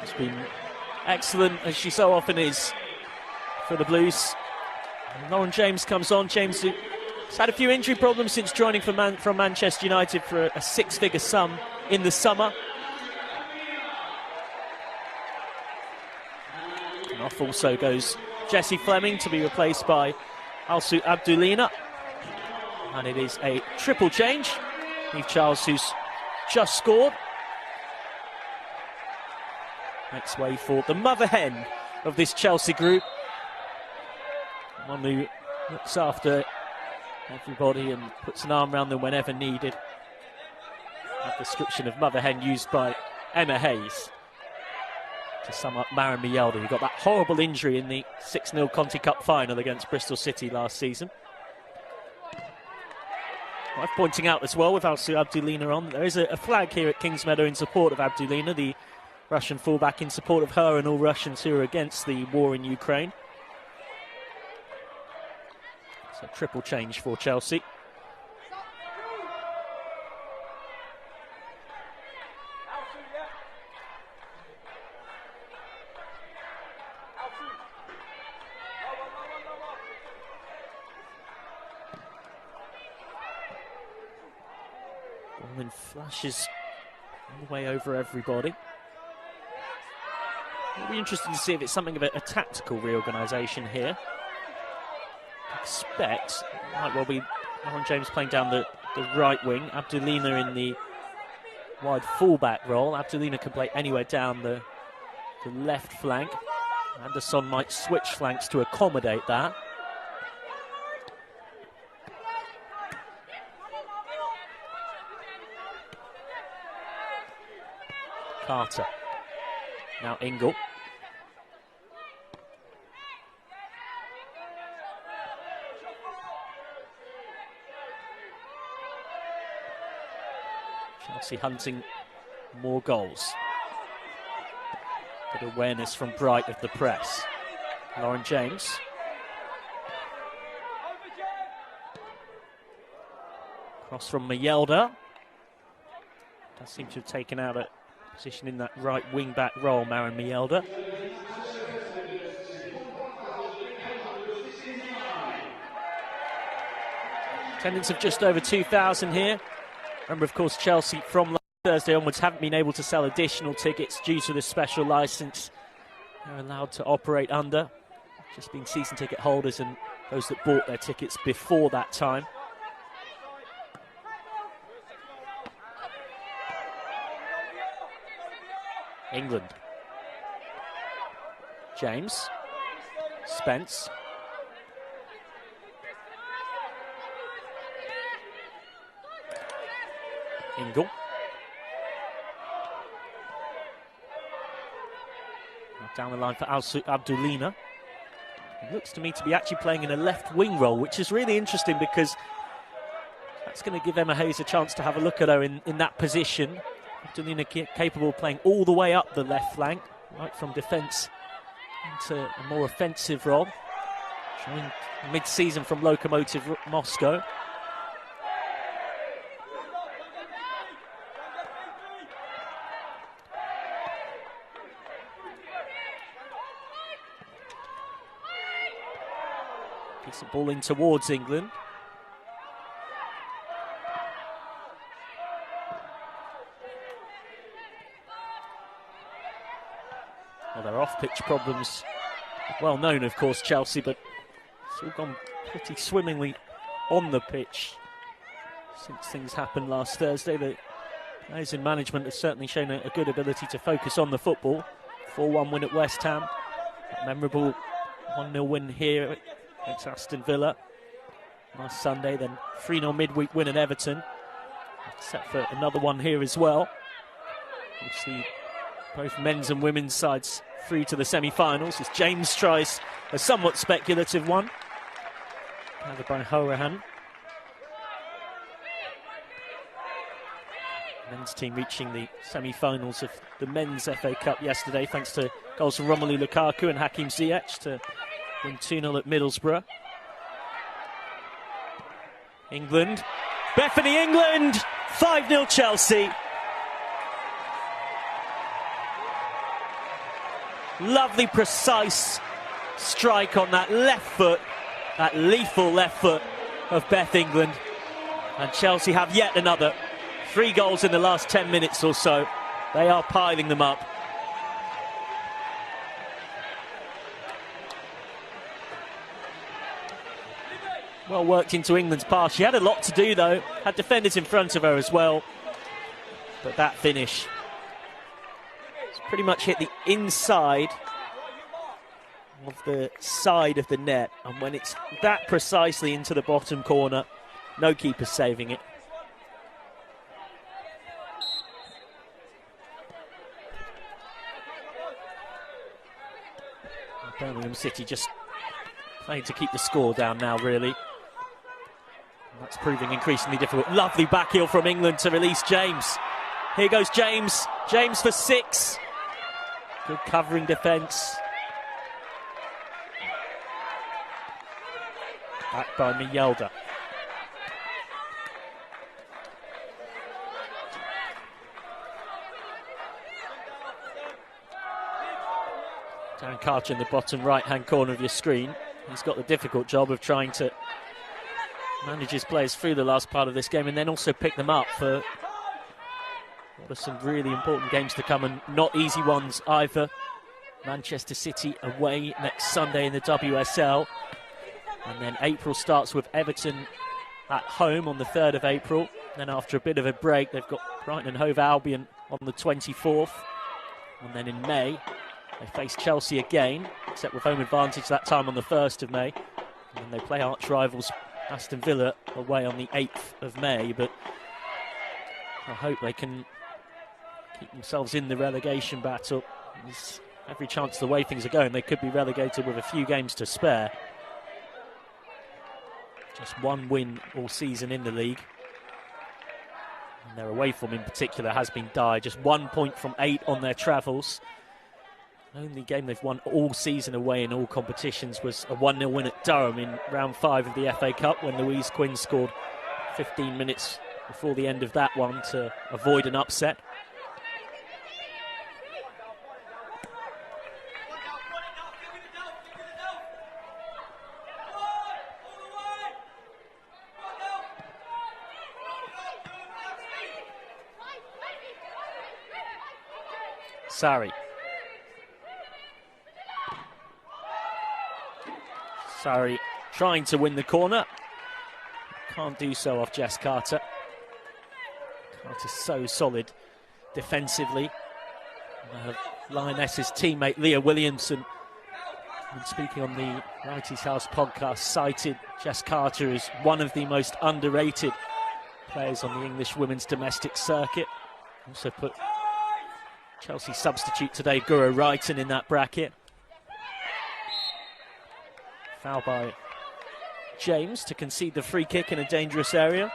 It's been excellent, as she so often is, for the Blues. And Lauren James comes on. James, who's had a few injury problems since joining from Manchester United for a 6-figure sum in the summer. And off also goes Jessie Fleming to be replaced by Alsu Abdulina. And it is a triple change. Eve Charles, who's just scored, makes way for the mother hen of this Chelsea group. One who looks after everybody and puts an arm around them whenever needed. That description of mother hen used by Emma Hayes to sum up Maren Mjelde, who got that horrible injury in the 6-0 Conti Cup final against Bristol City last season. Worth pointing out as well, with Alsu Abdulina on, there is a flag here at Kingsmeadow in support of Abdulina, the Russian fullback, in support of her and all Russians who are against the war in Ukraine. So triple change for Chelsea. Ball in flashes all the way over everybody. It'll be interesting to see if it's something of a tactical reorganisation here. Expect it might well be Lauren James playing down the right wing, Abdulina in the wide fullback role. Abdulina can play anywhere down the left flank. Anderson might switch flanks to accommodate that. Carter. Now Ingle. Chelsea hunting more goals. Good awareness from Bright of the press. Lauren James. Cross from Mjelde. Does seem to have taken out a position in that right wing-back role, Maren Mjelde. Attendance of just over 2,000 here. Remember, of course, Chelsea from Thursday onwards haven't been able to sell additional tickets due to this special licence they're allowed to operate under. Just being season ticket holders and those that bought their tickets before that time. England. James. Spence. Ingle. Down the line for Alsu Abdulina. It looks to me to be actually playing in a left wing role, which is really interesting because that's going to give Emma Hayes a chance to have a look at her in that position. Abdulina capable of playing all the way up the left flank, right from defence into a more offensive role. Joined mid-season from Lokomotiv Moscow. Decent ball in towards England. Well, their off-pitch problems, well known, of course, Chelsea, but it's all gone pretty swimmingly on the pitch since things happened last Thursday. The players in management have certainly shown a good ability to focus on the football. 4-1 win at West Ham, a memorable 1-0 win here against Aston Villa last Sunday, then 3-0 midweek win at Everton. Set for another one here as well. We'll see both men's and women's sides through to the semi-finals as James tries a somewhat speculative one. Covered by Horahan. Men's team reaching the semi-finals of the Men's FA Cup yesterday thanks to goals from Romelu Lukaku and Hakim Ziyech to win 2-0 at Middlesbrough. England. Bethany England! 5-0 Chelsea. Lovely, precise strike on that left foot, that lethal left foot of Beth England. And Chelsea have yet another. 3 goals in the last 10 minutes or so. They are piling them up. Well worked into England's pass. She had a lot to do, though. Had defenders in front of her as well. But that finish, it's pretty much hit the inside of the side of the net. And when it's that precisely into the bottom corner, no keeper saving it. Birmingham City just playing to keep the score down now, really. That's proving increasingly difficult. Lovely back heel from England to release James. Here goes James. James for 6. Good covering defence. Back by Miyelda. Darren Carter in the bottom right-hand corner of your screen. He's got the difficult job of trying to manage his players through the last part of this game and then also pick them up for what are some really important games to come, and not easy ones either. Manchester City away next Sunday in the WSL. And then April starts with Everton at home on the 3rd of April. Then after a bit of a break, they've got Brighton and Hove Albion on the 24th. And then in May, they face Chelsea again, except with home advantage that time on the 1st of May. And then they play arch rivals Aston Villa away on the 8th of May. But I hope they can keep themselves in the relegation battle. There's every chance the way things are going, they could be relegated with a few games to spare. Just one win all season in the league. And their away form in particular has been dire. Just 1 point from 8 on their travels. Only game they've won all season away in all competitions was a 1-0 win at Durham in round 5 of the FA Cup, when Louise Quinn scored 15 minutes before the end of that one to avoid an upset. Sarri. Sarri trying to win the corner. Can't do so off Jess Carter. Carter's so solid defensively. Lioness's teammate Leah Williamson, when speaking on the Wrighty's House podcast, cited Jess Carter as one of the most underrated players on the English women's domestic circuit. Also put Chelsea substitute today, Guro Wrighton, in that bracket. Foul by James to concede the free kick in a dangerous area.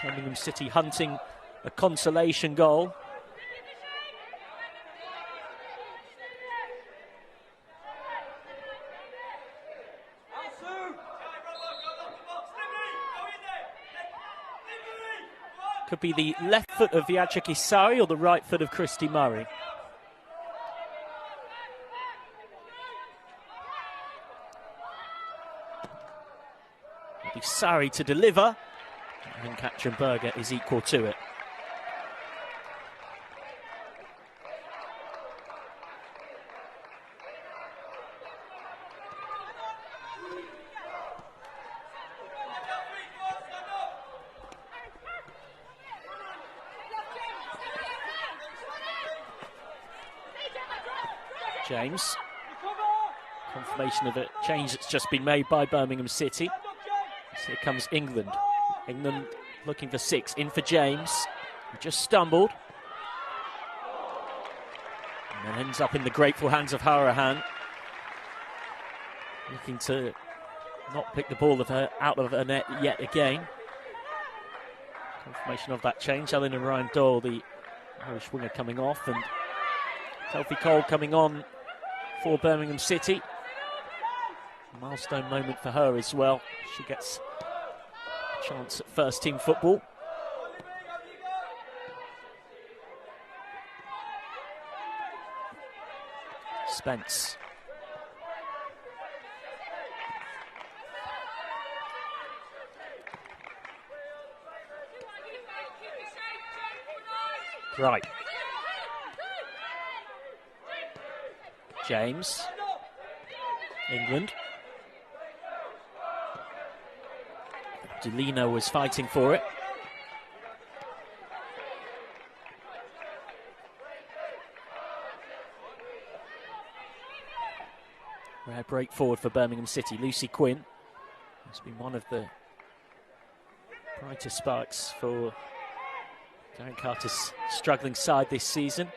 Birmingham City hunting a consolation goal. Could be the left foot of Viadra Kisari or the right foot of Christy Murray. It'll be Sarri to deliver, and Katrin-Berger is equal to it. James. Confirmation of a change that's just been made by Birmingham City. So here comes England. England looking for 6. In for James. He just stumbled. And then ends up in the grateful hands of Harahan. Looking to not pick the ball out of her net yet again. Confirmation of that change. Eleanor Ryan Doyle, the Irish winger, coming off. And Telfie Cole coming on for Birmingham City. A milestone moment for her as well. She gets a chance at first team football. Spence. Right. James. England. Delino was fighting for it. Rare break forward for Birmingham City. Lucy Quinn has been one of the brightest sparks for Darren Carter's struggling side this season.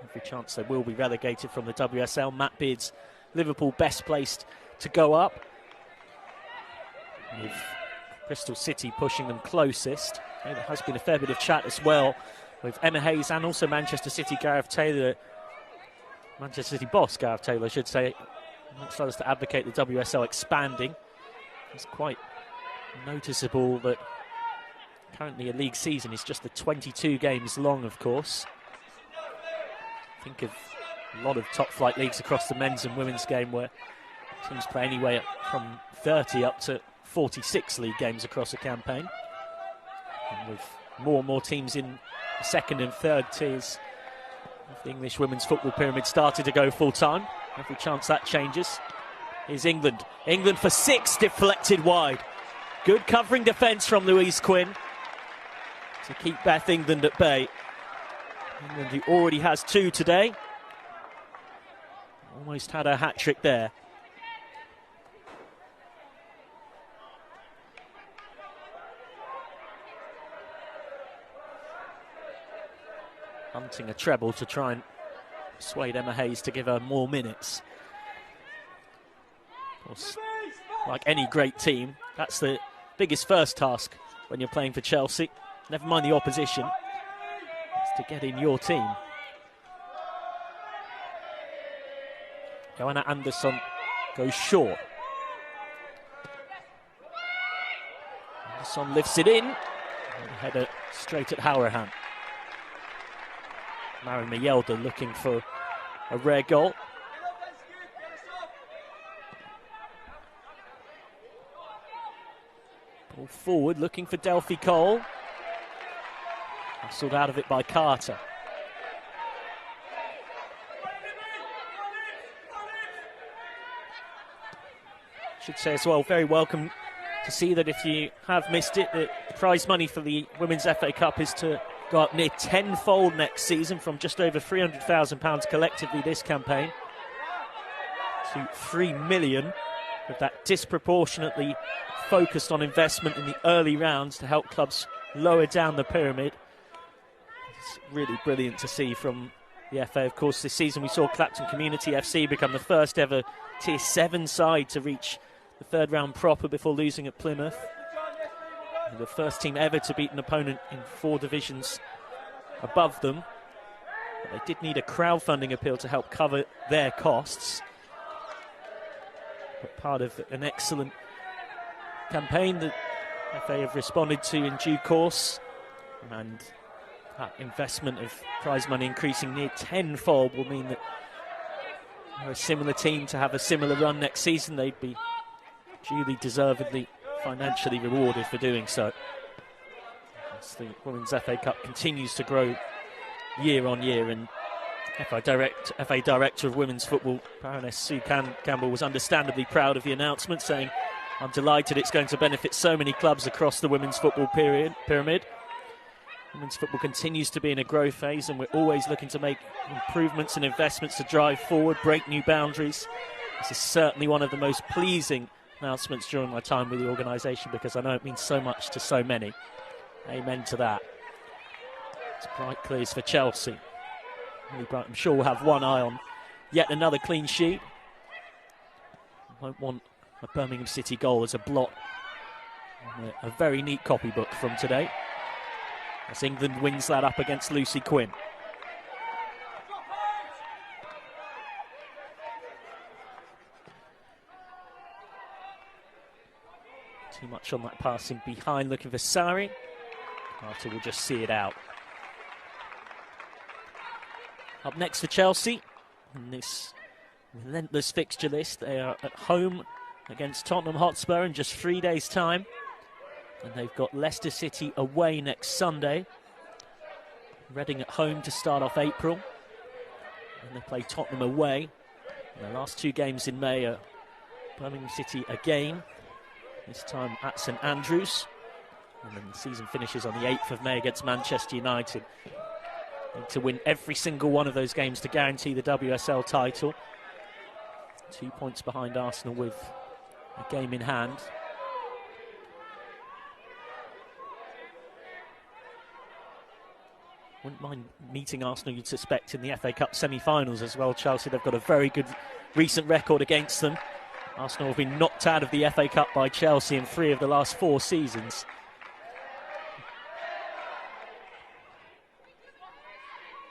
Every chance they will be relegated from the WSL. Matt Beard's Liverpool best placed to go up, with Bristol City pushing them closest. There has been a fair bit of chat as well with Emma Hayes and also Manchester City Gareth Taylor, Manchester City boss Gareth Taylor, I should say, amongst others, to advocate the WSL expanding. It's quite noticeable that currently a league season is just the 22 games long, of course. Think of a lot of top flight leagues across the men's and women's game where teams play anywhere from 30 up to 46 league games across a campaign. And with more and more teams in the second and third tiers of the English women's football pyramid started to go full time. Every chance that changes. Here's England. England for 6, deflected wide. Good covering defence from Louise Quinn to keep Beth England at bay. England, who already has 2 today, almost had a hat-trick there. Hunting a treble to try and persuade Emma Hayes to give her more minutes. Of course, like any great team, that's the biggest first task when you're playing for Chelsea. Never mind the opposition. To get in your team. Joanna Andersson goes short. Andersson lifts it in. And header straight at Howrahan. Maren Mjelde looking for a rare goal. Ball forward, looking for Delphi Cole. Hustled out of it by Carter. Should say as well, very welcome to see that if you have missed it, the prize money for the Women's FA Cup is to go up near tenfold next season, from just over £300,000 collectively this campaign to £3 million, with that disproportionately focused on investment in the early rounds to help clubs lower down the pyramid. It's really brilliant to see from the FA. Of course, this season we saw Clapton Community FC become the first ever Tier 7 side to reach the third round proper before losing at Plymouth. And the first team ever to beat an opponent in 4 divisions above them. But they did need a crowdfunding appeal to help cover their costs. But part of an excellent campaign that FA have responded to in due course, and that investment of prize money increasing near tenfold will mean that for a similar team to have a similar run next season, they'd be duly deservedly financially rewarded for doing so. As the Women's FA Cup continues to grow year on year, and FA Director of Women's Football, Baroness Sue Campbell, was understandably proud of the announcement, saying, "I'm delighted it's going to benefit so many clubs across the women's football pyramid. Women's football continues to be in a growth phase, and we're always looking to make improvements and investments to drive forward, break new boundaries. This is certainly one of the most pleasing announcements during my time with the organisation, because I know it means so much to so many." Amen to that. It's bright clears for Chelsea. Really bright. I'm sure we'll have one eye on yet another clean sheet. Won't want a Birmingham City goal as a blot on a very neat copybook from today, as England wins that up against Lucy Quinn. Too much on that passing behind, looking for Sari. Carter will just see it out. Up next for Chelsea, in this relentless fixture list, they are at home against Tottenham Hotspur in just 3 days' time. And they've got Leicester City away next Sunday. Reading at home to start off April. And they play Tottenham away. And the last 2 games in May are Birmingham City again, this time at St Andrews. And then the season finishes on the 8th of May against Manchester United. Need to win every single one of those games to guarantee the WSL title. 2 points behind Arsenal with a game in hand. Wouldn't mind meeting Arsenal, you'd suspect, in the FA Cup semi-finals as well. Chelsea, they've got a very good recent record against them. Arsenal have been knocked out of the FA Cup by Chelsea in 3 of the last 4 seasons.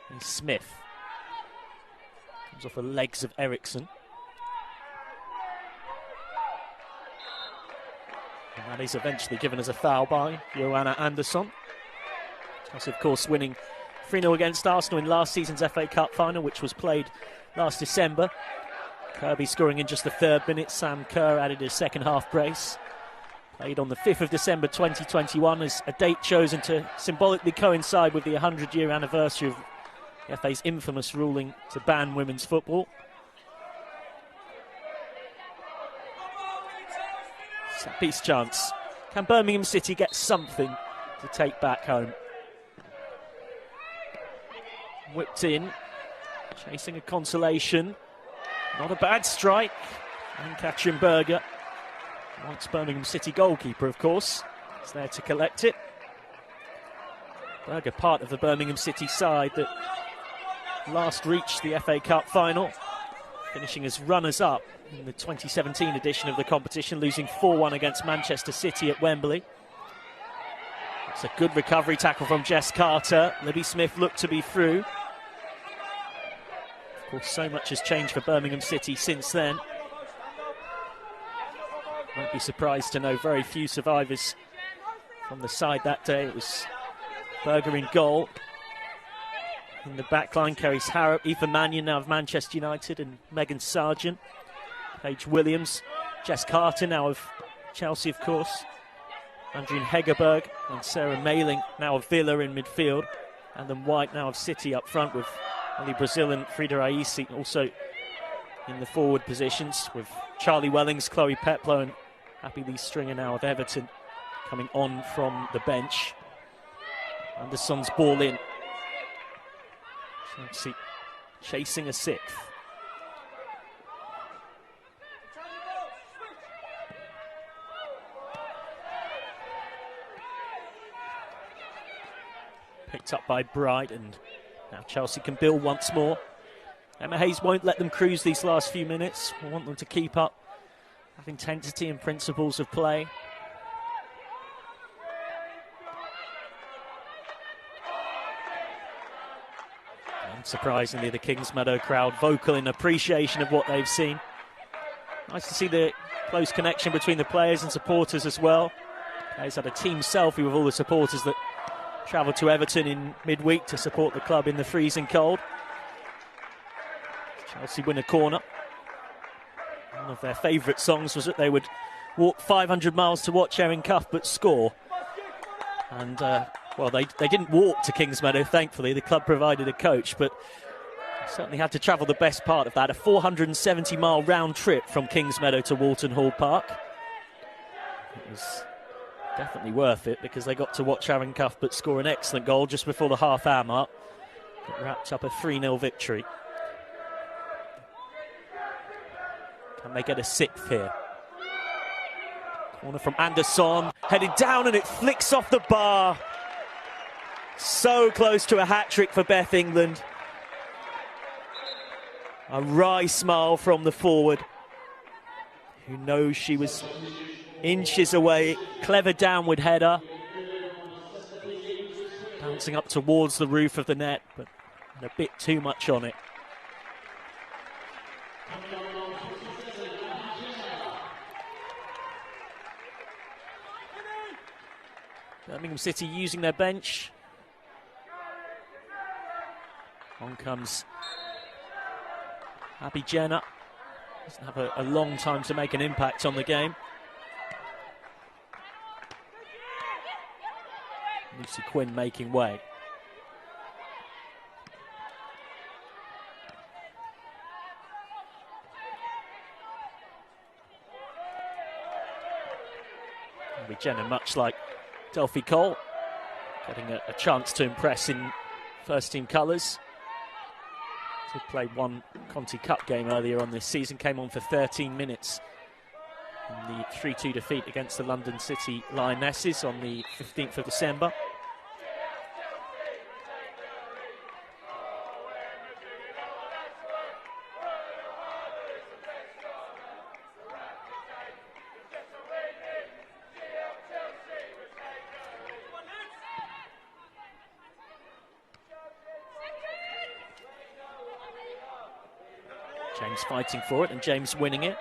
And Smith comes off the legs of Eriksson. And that is eventually given as a foul by Johanna Andersson. Chelsea, of course, winning 3-0 against Arsenal in last season's FA Cup final, which was played last December. Kirby scoring in just the 3rd minute. Sam Kerr added his second half brace. Played on the 5th of December 2021 as a date chosen to symbolically coincide with the 100-year anniversary of the FA's infamous ruling to ban women's football. Set piece chance. Can Birmingham City get something to take back home? Whipped in, chasing a consolation. Not a bad strike. And Katrin Berger, once Birmingham City goalkeeper, of course, is there to collect it. Berger, part of the Birmingham City side that last reached the FA Cup final, finishing as runners-up in the 2017 edition of the competition, losing 4-1 against Manchester City at Wembley. It's a good recovery tackle from Jess Carter. Libby Smith looked to be through. Of course, so much has changed for Birmingham City since then. Won't be surprised to know very few survivors from the side that day. It was Berger in goal. In the back line, Kerry Harrop, Aoife Mannion now of Manchester United, and Megan Sargent. Paige Williams, Jess Carter now of Chelsea, of course. Andrine Hegerberg and Sarah Mailing now of Villa in midfield. And then White now of City up front with Ali Brazil and Frida Aisi also in the forward positions, with Charlie Wellings, Chloe Peplow and Happy Lee Stringer now of Everton coming on from the bench. Anderson's ball in. Chelsea chasing a 6th. Picked up by Bright, and now Chelsea can build once more. Emma Hayes won't let them cruise these last few minutes. We want them to keep up that intensity and principles of play. Unsurprisingly, the Kingsmeadow crowd vocal in appreciation of what they've seen. Nice to see the close connection between the players and supporters as well. Players had a team selfie with all the supporters that travelled to Everton in midweek to support the club in the freezing cold. Chelsea win a corner. One of their favourite songs was that they would walk 500 miles to watch Erin Cuthbert score. And, well, they didn't walk to Kingsmeadow, thankfully. The club provided a coach, but certainly had to travel the best part of that. A 470-mile round trip from Kingsmeadow to Walton Hall Park. It was definitely worth it because they got to watch Erin Cuthbert score an excellent goal just before the half-hour mark. It wrapped up a 3-0 victory. Can they get a 6th here? Corner from Andersson, headed down and it flicks off the bar. So close to a hat-trick for Beth England. A wry smile from the forward, who knows she was inches away. Clever downward header. Bouncing up towards the roof of the net, but a bit too much on it. Birmingham City using their bench. On comes Abby Jenner. Doesn't have a long time to make an impact on the game. Lucy Quinn making way. Jenna, much like Delphi Cole, getting a chance to impress in first-team colours. He played one Conti Cup game earlier on this season, came on for 13 minutes in the 3-2 defeat against the London City Lionesses on the 15th of December. James fighting for it and James winning it.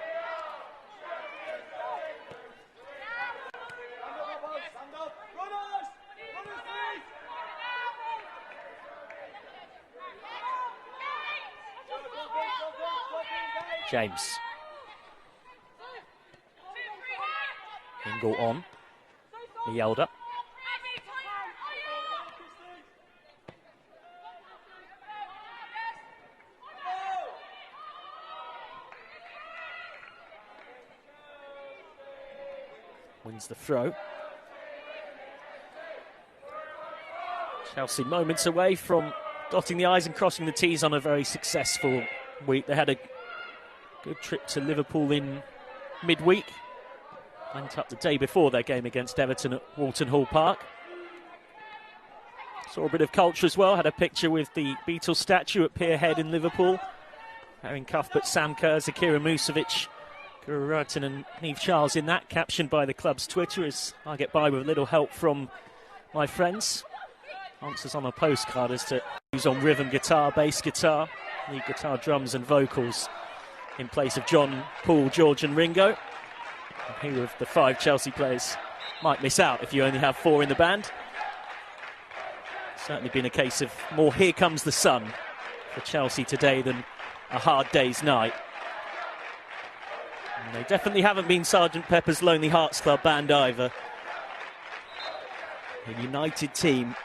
James. Ingle on. He yelled up. Wins the throw. Chelsea moments away from dotting the I's and crossing the T's on a very successful week. They had a good trip to Liverpool in midweek. Went up the day before their game against Everton at Walton Hall Park. Saw a bit of culture as well. Had a picture with the Beatles statue at Pier Head in Liverpool. Aaron Cuthbert, Sam Kerr, Zakira Musovic, Guru Rutten and Niamh Charles in that, captioned by the club's Twitter as I get by with a little help from my friends. Answers on a postcard as to who's on rhythm guitar, bass guitar, lead guitar, drums and vocals in place of John, Paul, George and Ringo. And who of the 5 Chelsea players might miss out if you only have 4 in the band? Certainly been a case of more Here Comes the Sun for Chelsea today than A Hard Day's Night. And they definitely haven't been Sgt Pepper's Lonely Hearts Club Band either. A united team,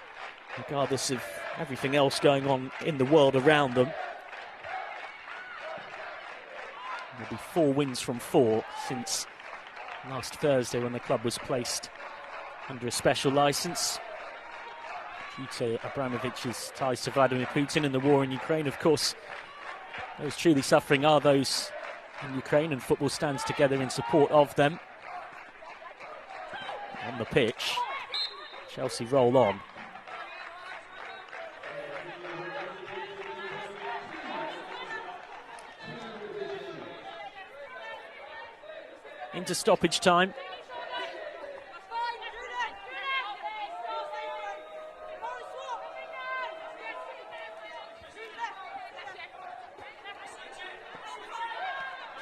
regardless of everything else going on in the world around them. There'll be 4 wins from 4 since last Thursday when the club was placed under a special licence due to Abramovich's ties to Vladimir Putin and the war in Ukraine. Of course, those truly suffering are those in Ukraine, and football stands together in support of them. On the pitch, Chelsea roll on. Into stoppage time.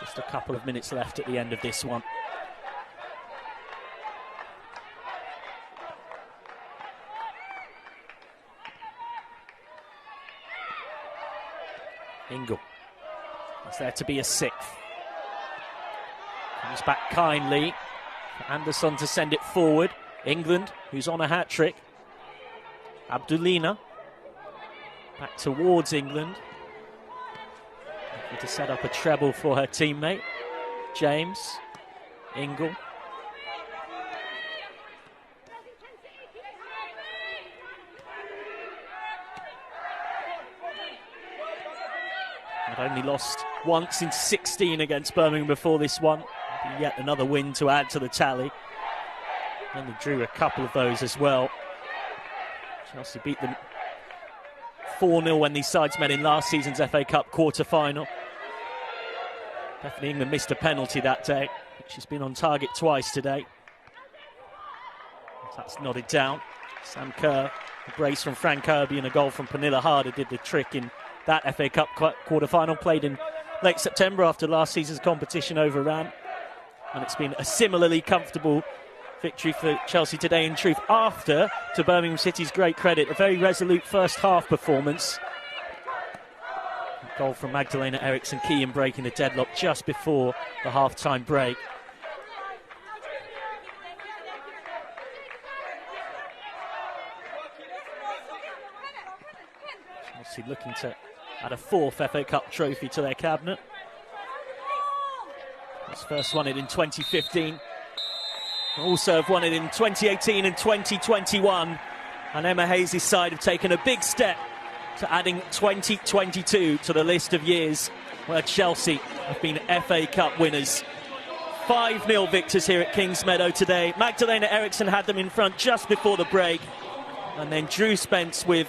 Just a couple of minutes left at the end of this one. Ingle. It's there to be a 6th. Comes back kindly for Anderson to send it forward. England, who's on a hat-trick. Abdulina. Back towards England. Looking to set up a treble for her teammate. James. Ingle. Had only lost once in 16 against Birmingham before this one. Yet another win to add to the tally. And they drew a couple of those as well. Chelsea beat them 4-0 when these sides met in last season's FA Cup quarter-final. Definitely England missed a penalty that day, which has been on target twice today. That's nodded down. Sam Kerr, a brace from Frank Kirby and a goal from Pernilla Harder did the trick in that FA Cup quarter-final, played in late September after last season's competition overran. And it's been a similarly comfortable victory for Chelsea today, in truth, after, to Birmingham City's great credit, a very resolute first-half performance. A goal from Magdalena Eriksson, key in breaking the deadlock just before the half-time break. Chelsea looking to add a 4th FA Cup trophy to their cabinet. This first won it in 2015. Also have won it in 2018 and 2021. And Emma Hayes' side have taken a big step to adding 2022 to the list of years where Chelsea have been FA Cup winners. 5-0 victors here at Kingsmeadow today. Magdalena Eriksson had them in front just before the break. And then Drew Spence with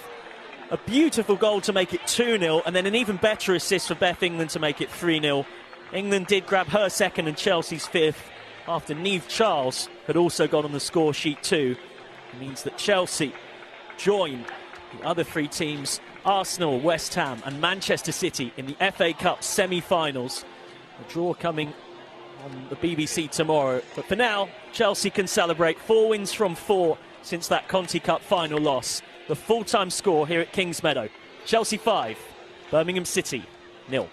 a beautiful goal to make it 2-0, and then an even better assist for Beth England to make it 3-0. England did grab her second and Chelsea's fifth after Niamh Charles had also got on the score sheet too. It means that Chelsea join the other three teams, Arsenal, West Ham and Manchester City, in the FA Cup semi-finals. A draw coming on the BBC tomorrow. But for now, Chelsea can celebrate 4 wins from 4 since that Conti Cup final loss. The full-time score here at Kingsmeadow: Chelsea 5, Birmingham City 0.